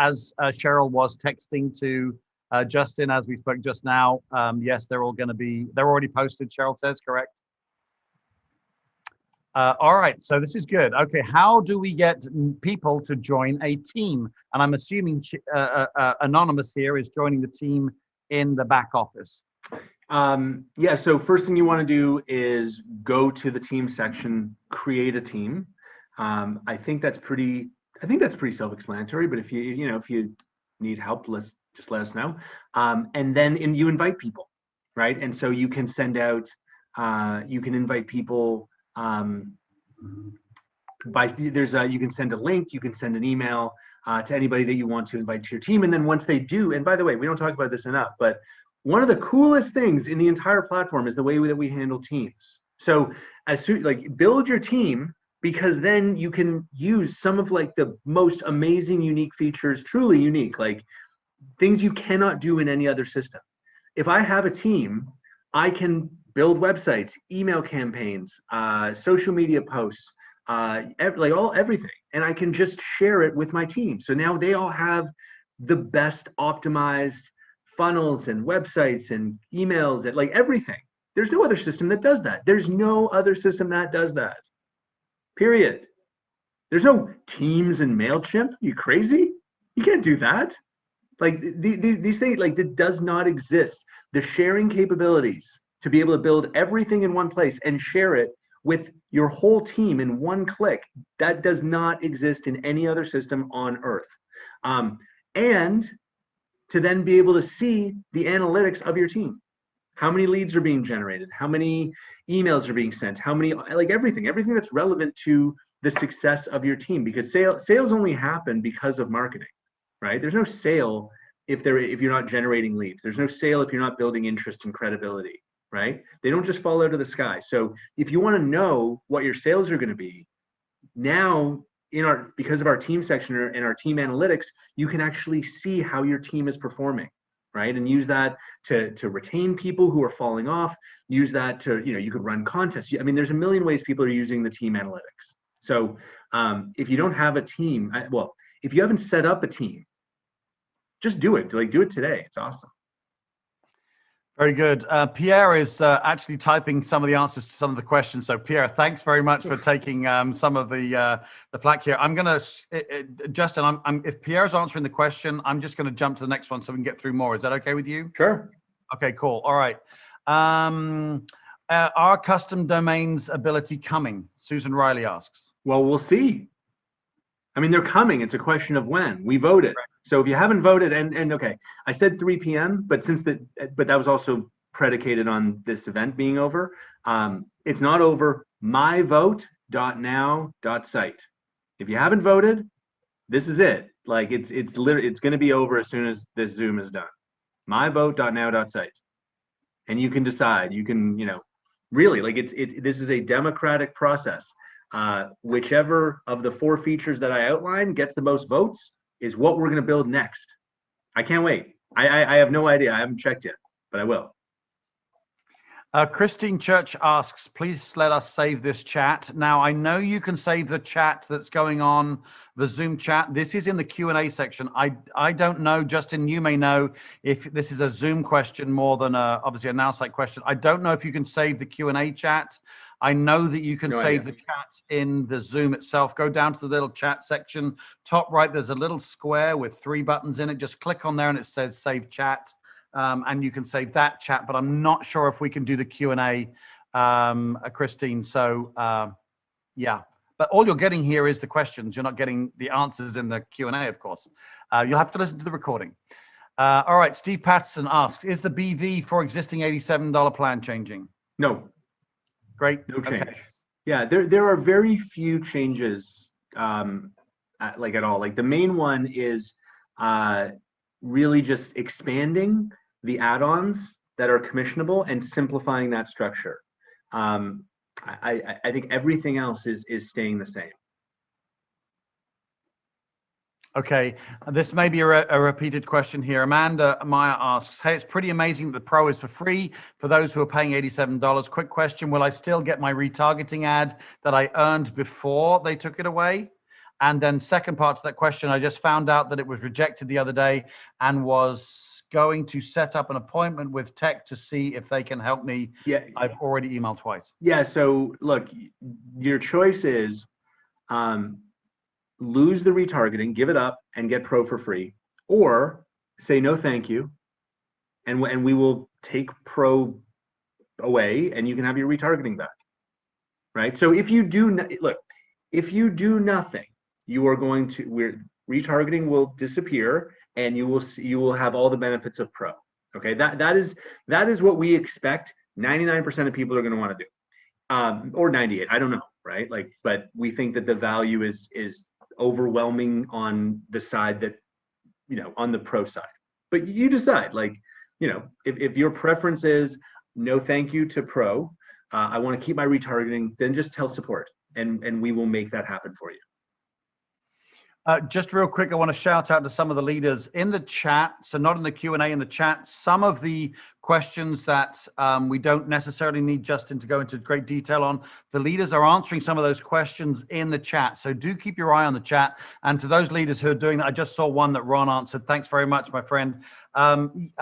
Cheryl was texting to Justin, as we spoke just now, yes, they're already posted, Cheryl says, correct? All right, so this is good. Okay, how do we get people to join a team? And I'm assuming Anonymous here is joining the team in the back office. Yeah, so first thing you want to do is go to the team section, create a team. I think that's pretty self-explanatory, but if you need help, just let us know. And then you invite people, right? And so you can send out, you can invite people you can send a link, you can send an email to anybody that you want to invite to your team. And then once they do, and by the way, we don't talk about this enough, but one of the coolest things in the entire platform is the way that we handle teams. So build your team, because then you can use some of like the most amazing, unique features, truly unique, like things you cannot do in any other system. If I have a team, I can build websites, email campaigns, social media posts, everything, and I can just share it with my team. So now they all have the best optimized funnels and websites and emails and like everything. There's no other system that does that. There's no other system that does that. Period. There's no Teams and MailChimp. You crazy? You can't do that. Like these things, like that does not exist. The sharing capabilities to be able to build everything in one place and share it with your whole team in one click, that does not exist in any other system on earth. And to then be able to see the analytics of your team. How many leads are being generated? How many emails are being sent? How many, like everything that's relevant to the success of your team, because sales only happen because of marketing, right? There's no sale if you're not generating leads. There's no sale if you're not building interest and credibility, right? They don't just fall out of the sky. So if you want to know what your sales are going to be, now because of our team section and our team analytics, you can actually see how your team is performing, right? And use that to retain people who are falling off. Use that to, you could run contests. I mean, there's a million ways people are using the team analytics. So if you don't have a team, if you haven't set up a team, just do it. Do it today. It's awesome. Very good. Pierre is actually typing some of the answers to some of the questions. So Pierre, thanks very much for taking some of the flack here. I'm going to, Justin, if Pierre's answering the question, I'm just going to jump to the next one so we can get through more. Is that okay with you? Sure. Okay, cool. All right. Are custom domains ability coming? Susan Riley asks. Well, we'll see. I mean, they're coming. It's a question of when. We voted. Right. So if you haven't voted, and okay, I said 3 p.m., but but that was also predicated on this event being over. It's not over. myvote.now.site. If you haven't voted, this is it. Like it's going to be over as soon as this Zoom is done. myvote.now.site, and you can decide. You can, really like this is a democratic process. Whichever of the 4 features that I outlined gets the most votes is what we're going to build next. I can't wait. I have no idea. I haven't checked yet, but I will. Christine Church asks, please let us save this chat. Now, I know you can save the chat that's going on, the Zoom chat. This is in the Q&A section. I don't know, Justin, you may know if this is a Zoom question more than obviously a Now Site question. I don't know if you can save the Q&A chat. I know that you can save the chat in the Zoom itself. Go down to the little chat section. Top right, there's a little square with 3 buttons in it. Just click on there and it says save chat. And you can save that chat, but I'm not sure if we can do the Q&A, Christine. So yeah, but all you're getting here is the questions. You're not getting the answers in the Q&A, of course. You'll have to listen to the recording. All right, Steve Patterson asks, is the BV for existing $87 plan changing? No. Great. No change. Okay. Yeah, there are very few changes at all. Like the main one is really just expanding the add-ons that are commissionable and simplifying that structure. I think everything else is staying the same. Okay, this may be a repeated question here. Amanda Meyer asks, hey, it's pretty amazing that the Pro is for free for those who are paying $87. Quick question, will I still get my retargeting ad that I earned before they took it away? And then second part to that question, I just found out that it was rejected the other day and was going to set up an appointment with tech to see if they can help me. Yeah, I've already emailed twice. Yeah, so look, your choice is lose the retargeting, give it up and get Pro for free, or say no thank you, and we will take Pro away and you can have your retargeting back, right? So if you do nothing, you are going to, retargeting will disappear and you will have all the benefits of Pro. Okay, that is what we expect 99% of people are going to want to do, or 98. I don't know, right? Like, but we think that the value is overwhelming on the side that, on the Pro side. But you decide, like, if your preference is no thank you to Pro, I want to keep my retargeting, then just tell support, and we will make that happen for you. Just real quick, I want to shout out to some of the leaders in the chat. So not in the Q&A, in the chat, some of the questions that we don't necessarily need Justin to go into great detail on. The leaders are answering some of those questions in the chat. So do keep your eye on the chat. And to those leaders who are doing that, I just saw one that Ron answered. Thanks very much, my friend. Thank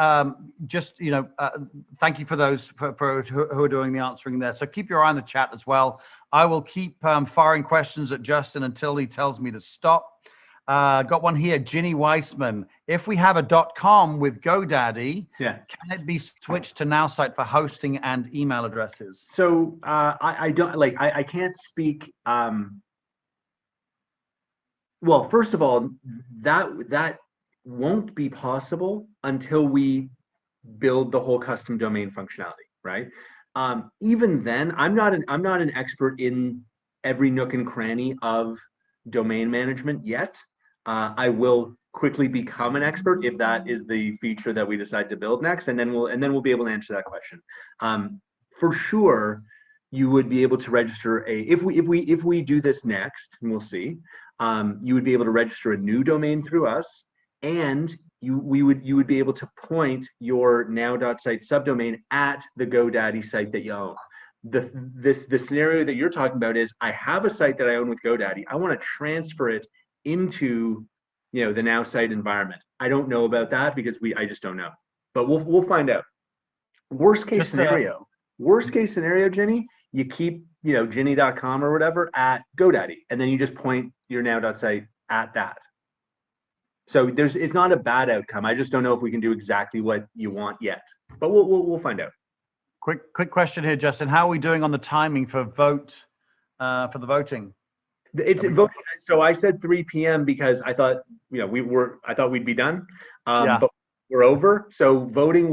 you for those who are doing the answering there. So keep your eye on the chat as well. I will keep firing questions at Justin until he tells me to stop. Got one here, Ginny Weissman. If we have a .com with GoDaddy, can it be switched to NowSite for hosting and email addresses? So I don't like. I can't speak. Well, first of all, that won't be possible until we build the whole custom domain functionality, right? Even then, I'm not an expert in every nook and cranny of domain management yet. I will quickly become an expert if that is the feature that we decide to build next, and then we'll be able to answer that question. For sure, you would be able to register if we do this next, and we'll see. You would be able to register a new domain through us, and you would be able to point your now.site subdomain at the GoDaddy site that you own. The scenario that you're talking about is, I have a site that I own with GoDaddy. I want to transfer it into the NowSite environment. I don't know about that because I just don't know, but we'll find out. Worst case scenario, Jenny, you keep Jenny.com or whatever at GoDaddy, and then you just point your now.site at that. So it's not a bad outcome. I just don't know if we can do exactly what you want yet, but we'll find out. Quick question here, Justin. How are we doing on the timing for the voting? It's voting. So I said 3 p.m. because I thought I thought we'd be done, but we're over. So voting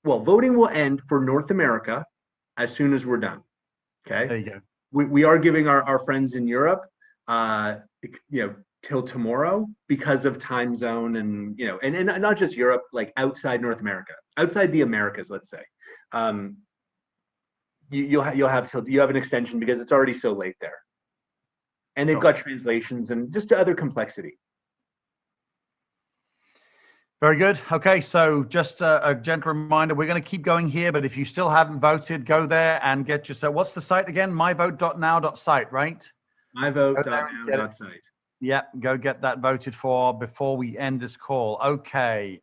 voting will end for North America as soon as we're done. Okay. There you go. We are giving our friends in Europe, till tomorrow because of time zone and and not just Europe, like outside North America, outside the Americas, let's say. You have an extension because it's already so late there, and they've got translations and just other complexity. Very good. Okay, so just a gentle reminder, we're going to keep going here, but if you still haven't voted, go there and get yourself. What's the site again? myvote.now.site, right? myvote.now.site. Yeah, go get that voted for before we end this call. Okay.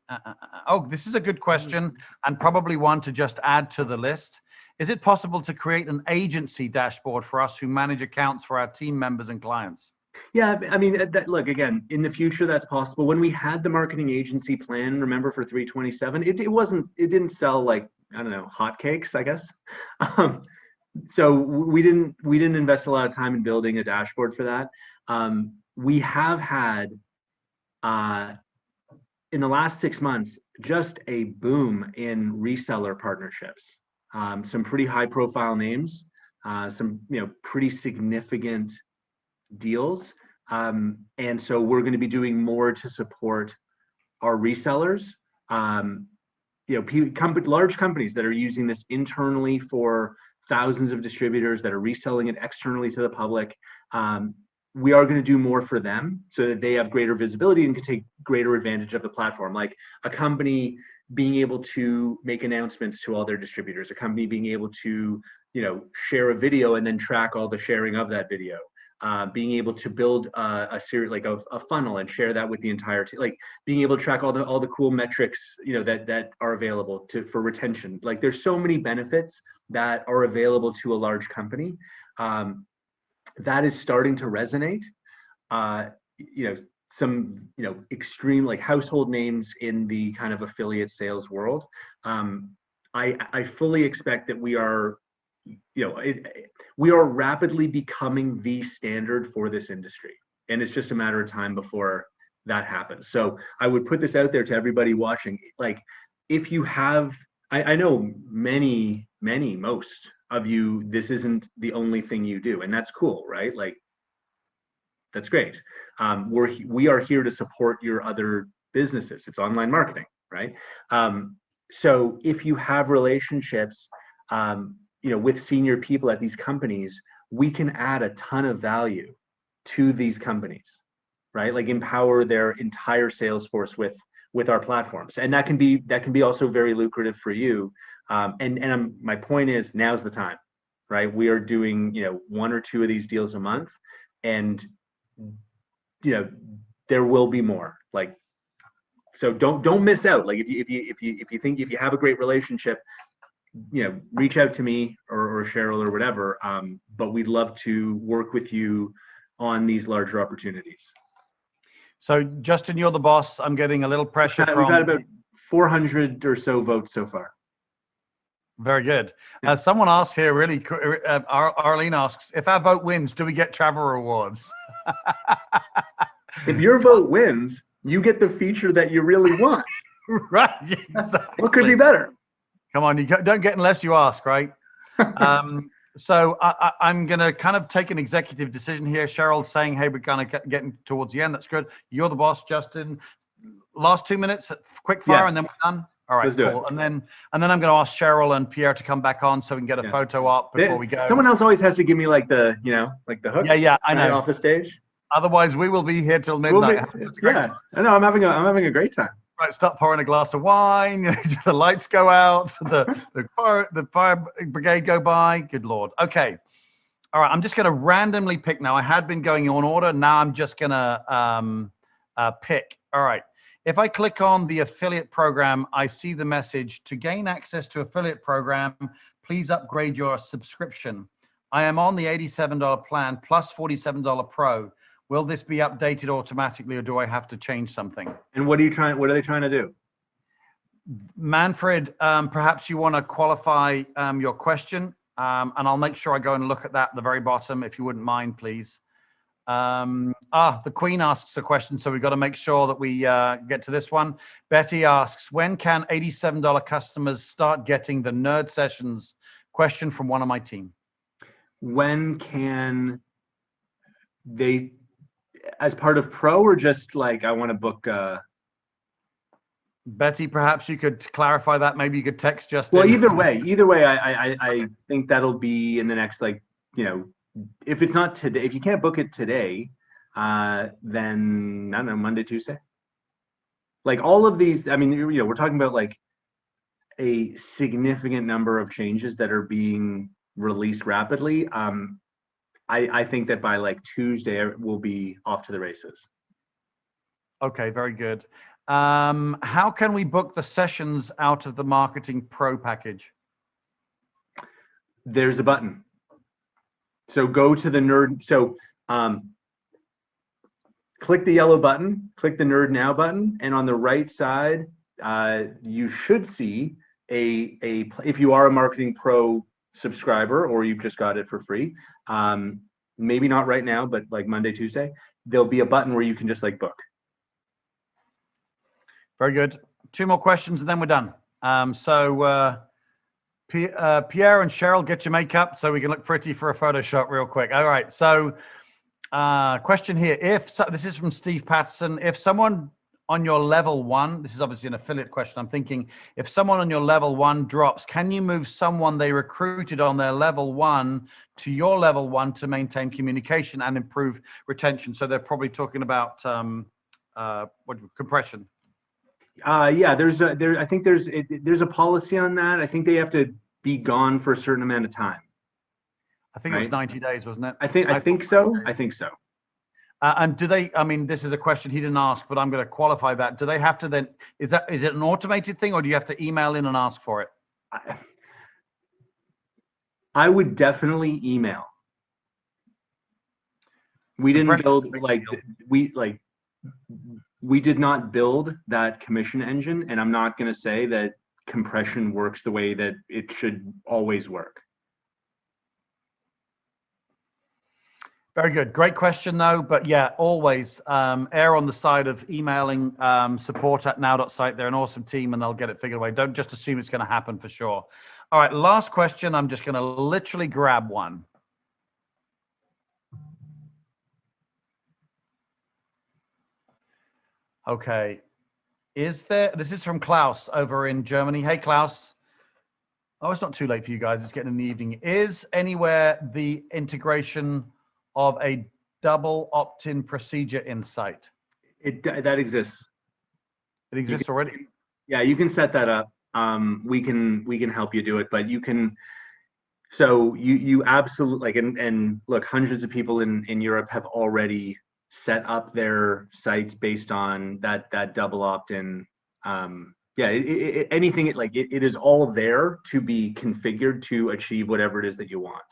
Oh, this is a good question, and probably one to just add to the list. Is it possible to create an agency dashboard for us who manage accounts for our team members and clients? Yeah, I mean, look, again, in the future, that's possible. When we had the marketing agency plan, remember, for 327, it didn't sell like, I don't know, hotcakes, I guess. So we didn't invest a lot of time in building a dashboard for that. We have had, in the last 6 months, just a boom in reseller partnerships. Some pretty high profile names, some pretty significant deals, and so we're going to be doing more to support our resellers. Large companies that are using this internally for thousands of distributors that are reselling it externally to the public. We are going to do more for them so that they have greater visibility and can take greater advantage of the platform. Like a company being able to make announcements to all their distributors, a company being able to, share a video and then track all the sharing of that video, being able to build a series, like a funnel, and share that with the entire team, like being able to track all the cool metrics, that are available for retention. Like there's so many benefits that are available to a large company. That is starting to resonate. Some extreme, like, household names in the kind of affiliate sales world. I fully expect that we are rapidly becoming the standard for this industry, and it's just a matter of time before that happens. So I would put this out there to everybody watching. Like, if you have, I know most of you, this isn't the only thing you do, and that's cool, right? Like, that's great. We are here to support your other businesses. It's online marketing, right? So if you have relationships, with senior people at these companies, we can add a ton of value to these companies, right? Like, empower their entire sales force with our platforms, and that can be also very lucrative for you. My point is, now's the time, right? We are doing 1 or 2 of these deals a month, and there will be more. Like, so don't miss out. Like, if you have a great relationship, reach out to me or Cheryl or whatever. But we'd love to work with you on these larger opportunities. So Justin, you're the boss. I'm getting a little pressure We've had about 400 or so votes so far. Very good. Someone asked here, really, Arlene asks, if our vote wins, do we get travel rewards? If your vote wins, you get the feature that you really want. Right, exactly. What could be better? Come on, you don't get unless you ask, right? So I'm going to kind of take an executive decision here. Cheryl's saying, hey, we're kind of getting towards the end. That's good. You're the boss, Justin. Last 2 minutes, quick fire, and then we're done. All right, cool. And then I'm going to ask Cheryl and Pierre to come back on so we can get a photo up before we go. Someone else always has to give me like the hook. Yeah, I know. Off the stage. Otherwise, we will be here till midnight. I know. I'm having a great time. Right, start pouring a glass of wine. The lights go out. The fire brigade go by. Good Lord. Okay. All right. I'm just going to randomly pick now. I had been going on order. Now I'm just going to pick. All right. If I click on the affiliate program, I see the message: to gain access to affiliate program, please upgrade your subscription. I am on the $87 plan plus $47 Pro. Will this be updated automatically, or do I have to change something? And what are they trying to do? Manfred, perhaps you want to qualify your question, and I'll make sure I go and look at that at the very bottom, if you wouldn't mind, please. The Queen asks a question, so we've got to make sure that we get to this one. Betty asks, when can $87 customers start getting the Nerd Sessions? Question from one of my team. When can they, as part of Pro, or just like, I want to book? Betty, perhaps you could clarify that. Maybe you could text Justin. Well, either way, I think that'll be in the next, if it's not today, if you can't book it today, then I don't know, Monday, Tuesday. Like, all of these, I mean, we're talking about like a significant number of changes that are being released rapidly. I think that by like Tuesday, we'll be off to the races. Okay, very good. How can we book the sessions out of the Marketing Pro package? There's a button. So go to the Nerd. So click the yellow button, click the Nerd Now button, and on the right side, you should see if you are a Marketing Pro subscriber, or you've just got it for free, maybe not right now, but like Monday, Tuesday, there'll be a button where you can just like book. Very good. 2 more questions and then we're done. Pierre and Cheryl, get your makeup so we can look pretty for a photo shot real quick. All right. So question here. This is from Steve Patterson. If someone on your level 1, this is obviously an affiliate question, I'm thinking, if someone on your level 1 drops, can you move someone they recruited on their level 1 to your level 1 to maintain communication and improve retention? So they're probably talking about compression. Yeah, I think there's a policy on that. I think they have to be gone for a certain amount of time. I think it was 90 days, wasn't it? I think so. And do they, I mean, this is a question he didn't ask, but I'm going to qualify that. Do they have to then, is it an automated thing, or do you have to email in and ask for it? I would definitely email. We didn't build, we did not build that commission engine, and I'm not going to say that compression works the way that it should always work. Very good. Great question, though. But yeah, always err on the side of emailing support@now.site. They're an awesome team and they'll get it figured away. Don't just assume it's going to happen for sure. All right, last question. I'm just going to literally grab one. Okay. This is from Klaus over in Germany. Hey, Klaus. Oh, it's not too late for you guys. It's getting in the evening. Is anywhere the integration of a double opt-in procedure in sight? That exists. It exists already. Yeah, you can set that up. We can help you do it, but you can. So you absolutely like, and look, hundreds of people in Europe have already set up their sites based on that double opt-in. Yeah, anything like it is all there to be configured to achieve whatever it is that you want.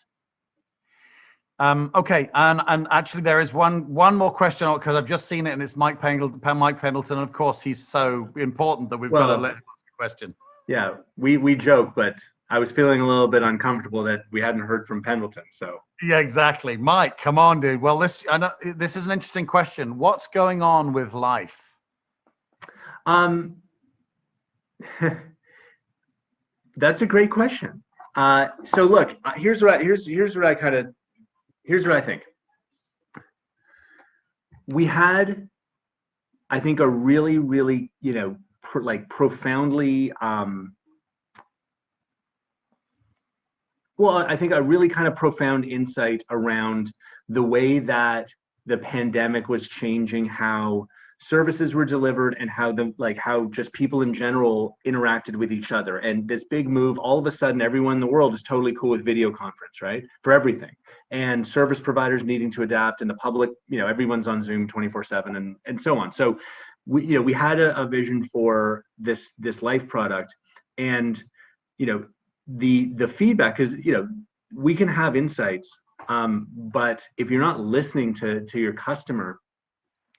Okay, and actually there is one more question because I've just seen it, and it's Mike Pendleton, and of course he's so important that we've got to let him ask a question. Yeah, we joke, but I was feeling a little bit uncomfortable that we hadn't heard from Pendleton. So yeah, exactly, Mike. Come on, dude. Well, I know this is an interesting question. What's going on with life? That's a great question. So look, here's what I think. We had, I think, a really, really, profoundly, well, I think a really kind of profound insight around the way that the pandemic was changing how services were delivered and how just people in general interacted with each other. And this big move, all of a sudden, everyone in the world is totally cool with video conference, right? For everything. And service providers needing to adapt, and the public, everyone's on Zoom 24/7 and so on. So we had a vision for this life product, and the feedback is, we can have insights, but if you're not listening to your customer,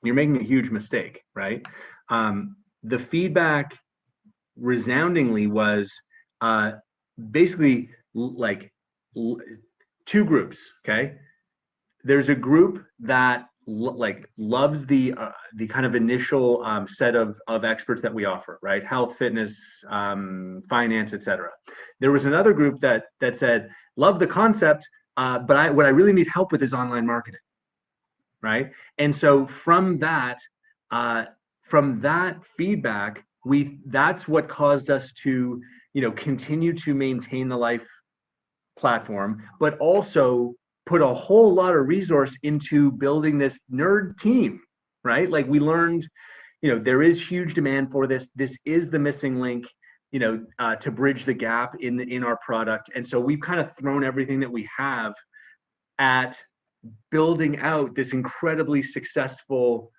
you're making a huge mistake, right? The feedback resoundingly was basically like two groups. Okay, there's a group that loves the kind of initial set of experts that we offer, right? Health, fitness, finance, etc. There was another group that said, love the concept, but what I really need help with is online marketing, right? And so from that feedback, that's what caused us to continue to maintain the life platform, but also put a whole lot of resource into building this nerd team, right? Like we learned, there is huge demand for this. This is the missing link, to bridge the gap in our product. And so we've kind of thrown everything that we have at building out this incredibly successful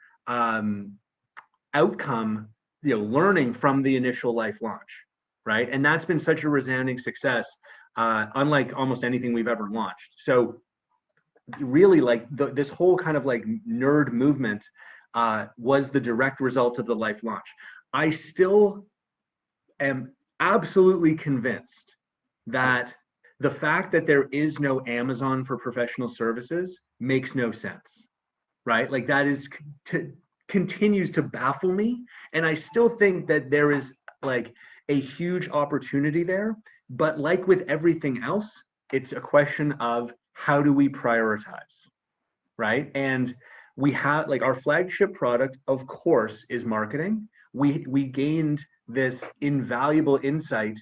outcome, learning from the initial life launch, right? And that's been such a resounding success, unlike almost anything we've ever launched. So really, like this whole kind of like nerd movement was the direct result of the life launch. I still am absolutely convinced that the fact that there is no Amazon for professional services makes no sense, right? Like that continues to baffle me. And I still think that there is like a huge opportunity there, but like with everything else, it's a question of how do we prioritize, right? And we have like our flagship product, of course, is marketing. We gained this invaluable insight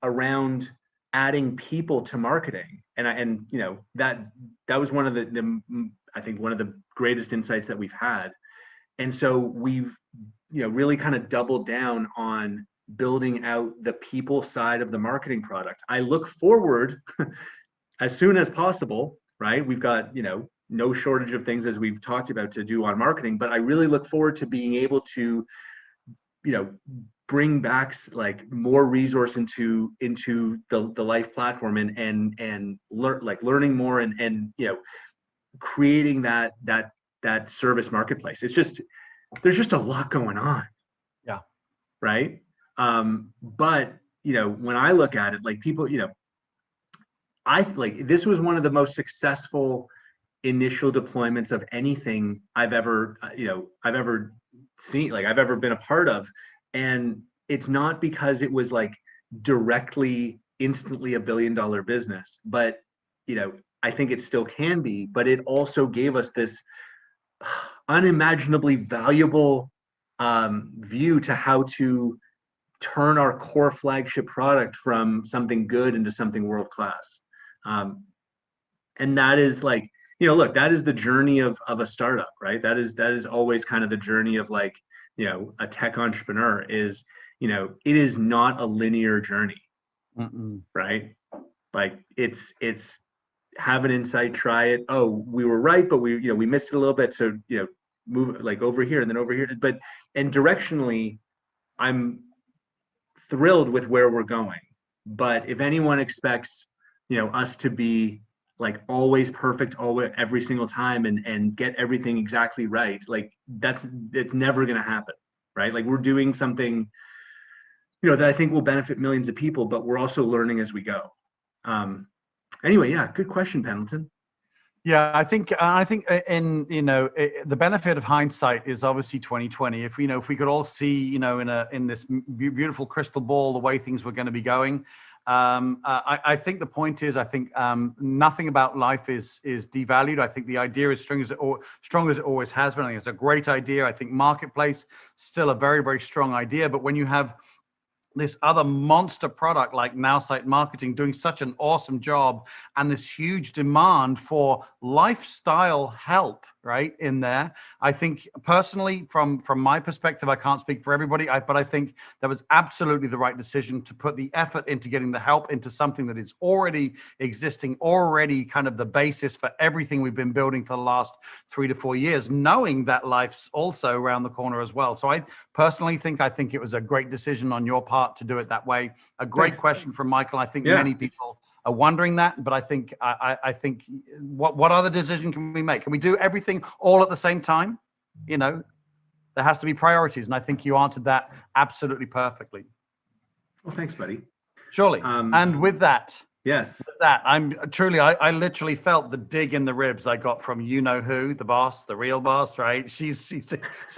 around adding people to marketing, and that was one of the I think one of the greatest insights that we've had. And so we've really kind of doubled down on building out the people side of the marketing product. I look forward as soon as possible, right? We've got, no shortage of things, as we've talked about, to do on marketing, but I really look forward to being able to, bring back like more resource into the life platform and learning more and creating that service marketplace. There's just a lot going on. Yeah. Right. But when I look at it, like people, I like this was one of the most successful initial deployments of anything I've ever, I've ever seen, like I've ever been a part of. And it's not because it was like directly, instantly $1 billion business, but, I think it still can be, but it also gave us this unimaginably valuable view to how to turn our core flagship product from something good into something world class. And that is like, look, that is the journey of a startup, right? That is always kind of the journey of like, a tech entrepreneur is, it is not a linear journey. Mm-mm. Right? Like it's have an insight, try it. Oh, we were right, but we missed it a little bit. So, move like over here and then over here. And directionally, I'm thrilled with where we're going. But if anyone expects, us to be like always perfect, always every single time and get everything exactly right, like it's never gonna happen, right? Like we're doing something, that I think will benefit millions of people, but we're also learning as we go. Anyway, yeah, good question, Pendleton. Yeah, I think in the benefit of hindsight is obviously 2020. If we could all see in this beautiful crystal ball the way things were going to be going, I think the point is I think nothing about life is devalued. I think the idea is strong as it always has been. I think it's a great idea. I think marketplace still a very, very strong idea. But when you have this other monster product like Nowsite Marketing doing such an awesome job and this huge demand for lifestyle help right in there, I think personally from my perspective, I can't speak for everybody, but I think that was absolutely the right decision to put the effort into getting the help into something that is already existing, already kind of the basis for everything we've been building for the last 3 to 4 years, knowing that life's also around the corner as well. So I personally think it was a great decision on your part to do it that way. A great question from Michael. I think many people are wondering that, but I think what other decision can we make? Can we do everything all at the same time? There has to be priorities, and I think you answered that absolutely perfectly. Well, thanks, buddy. Surely. And with that, yes, I literally felt the dig in the ribs I got from who, the boss, the real boss, right? She's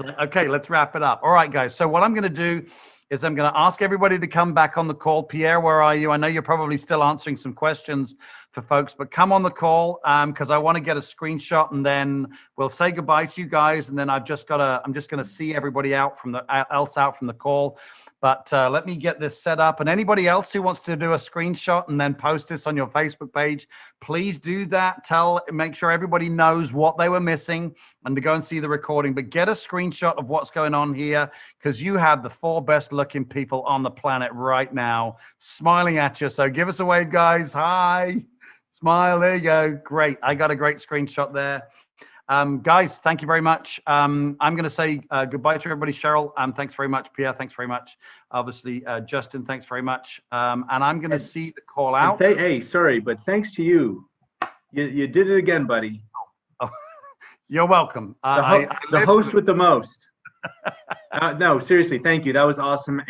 like, okay, let's wrap it up. All right, guys. So what I'm going to do is I'm going to ask everybody to come back on the call. Pierre, where are you? I know you're probably still answering some questions for folks, but come on the call because I want to get a screenshot and then we'll say goodbye to you guys. And then I'm just going to see everybody out from the call. But let me get this set up. And anybody else who wants to do a screenshot and then post this on your Facebook page, please do that. Make sure everybody knows what they were missing and to go and see the recording. But get a screenshot of what's going on here because you have the 4 best looking people on the planet right now smiling at you. So give us a wave, guys. Hi. Smile. There you go. Great. I got a great screenshot there. Guys, thank you very much. I'm going to say goodbye to everybody. Cheryl, thanks very much. Pierre, thanks very much. Obviously, Justin, thanks very much. And I'm going to see the call out. Hey, sorry, but thanks to you. You did it again, buddy. Oh, you're welcome. The host with the most. No, seriously, thank you. That was awesome.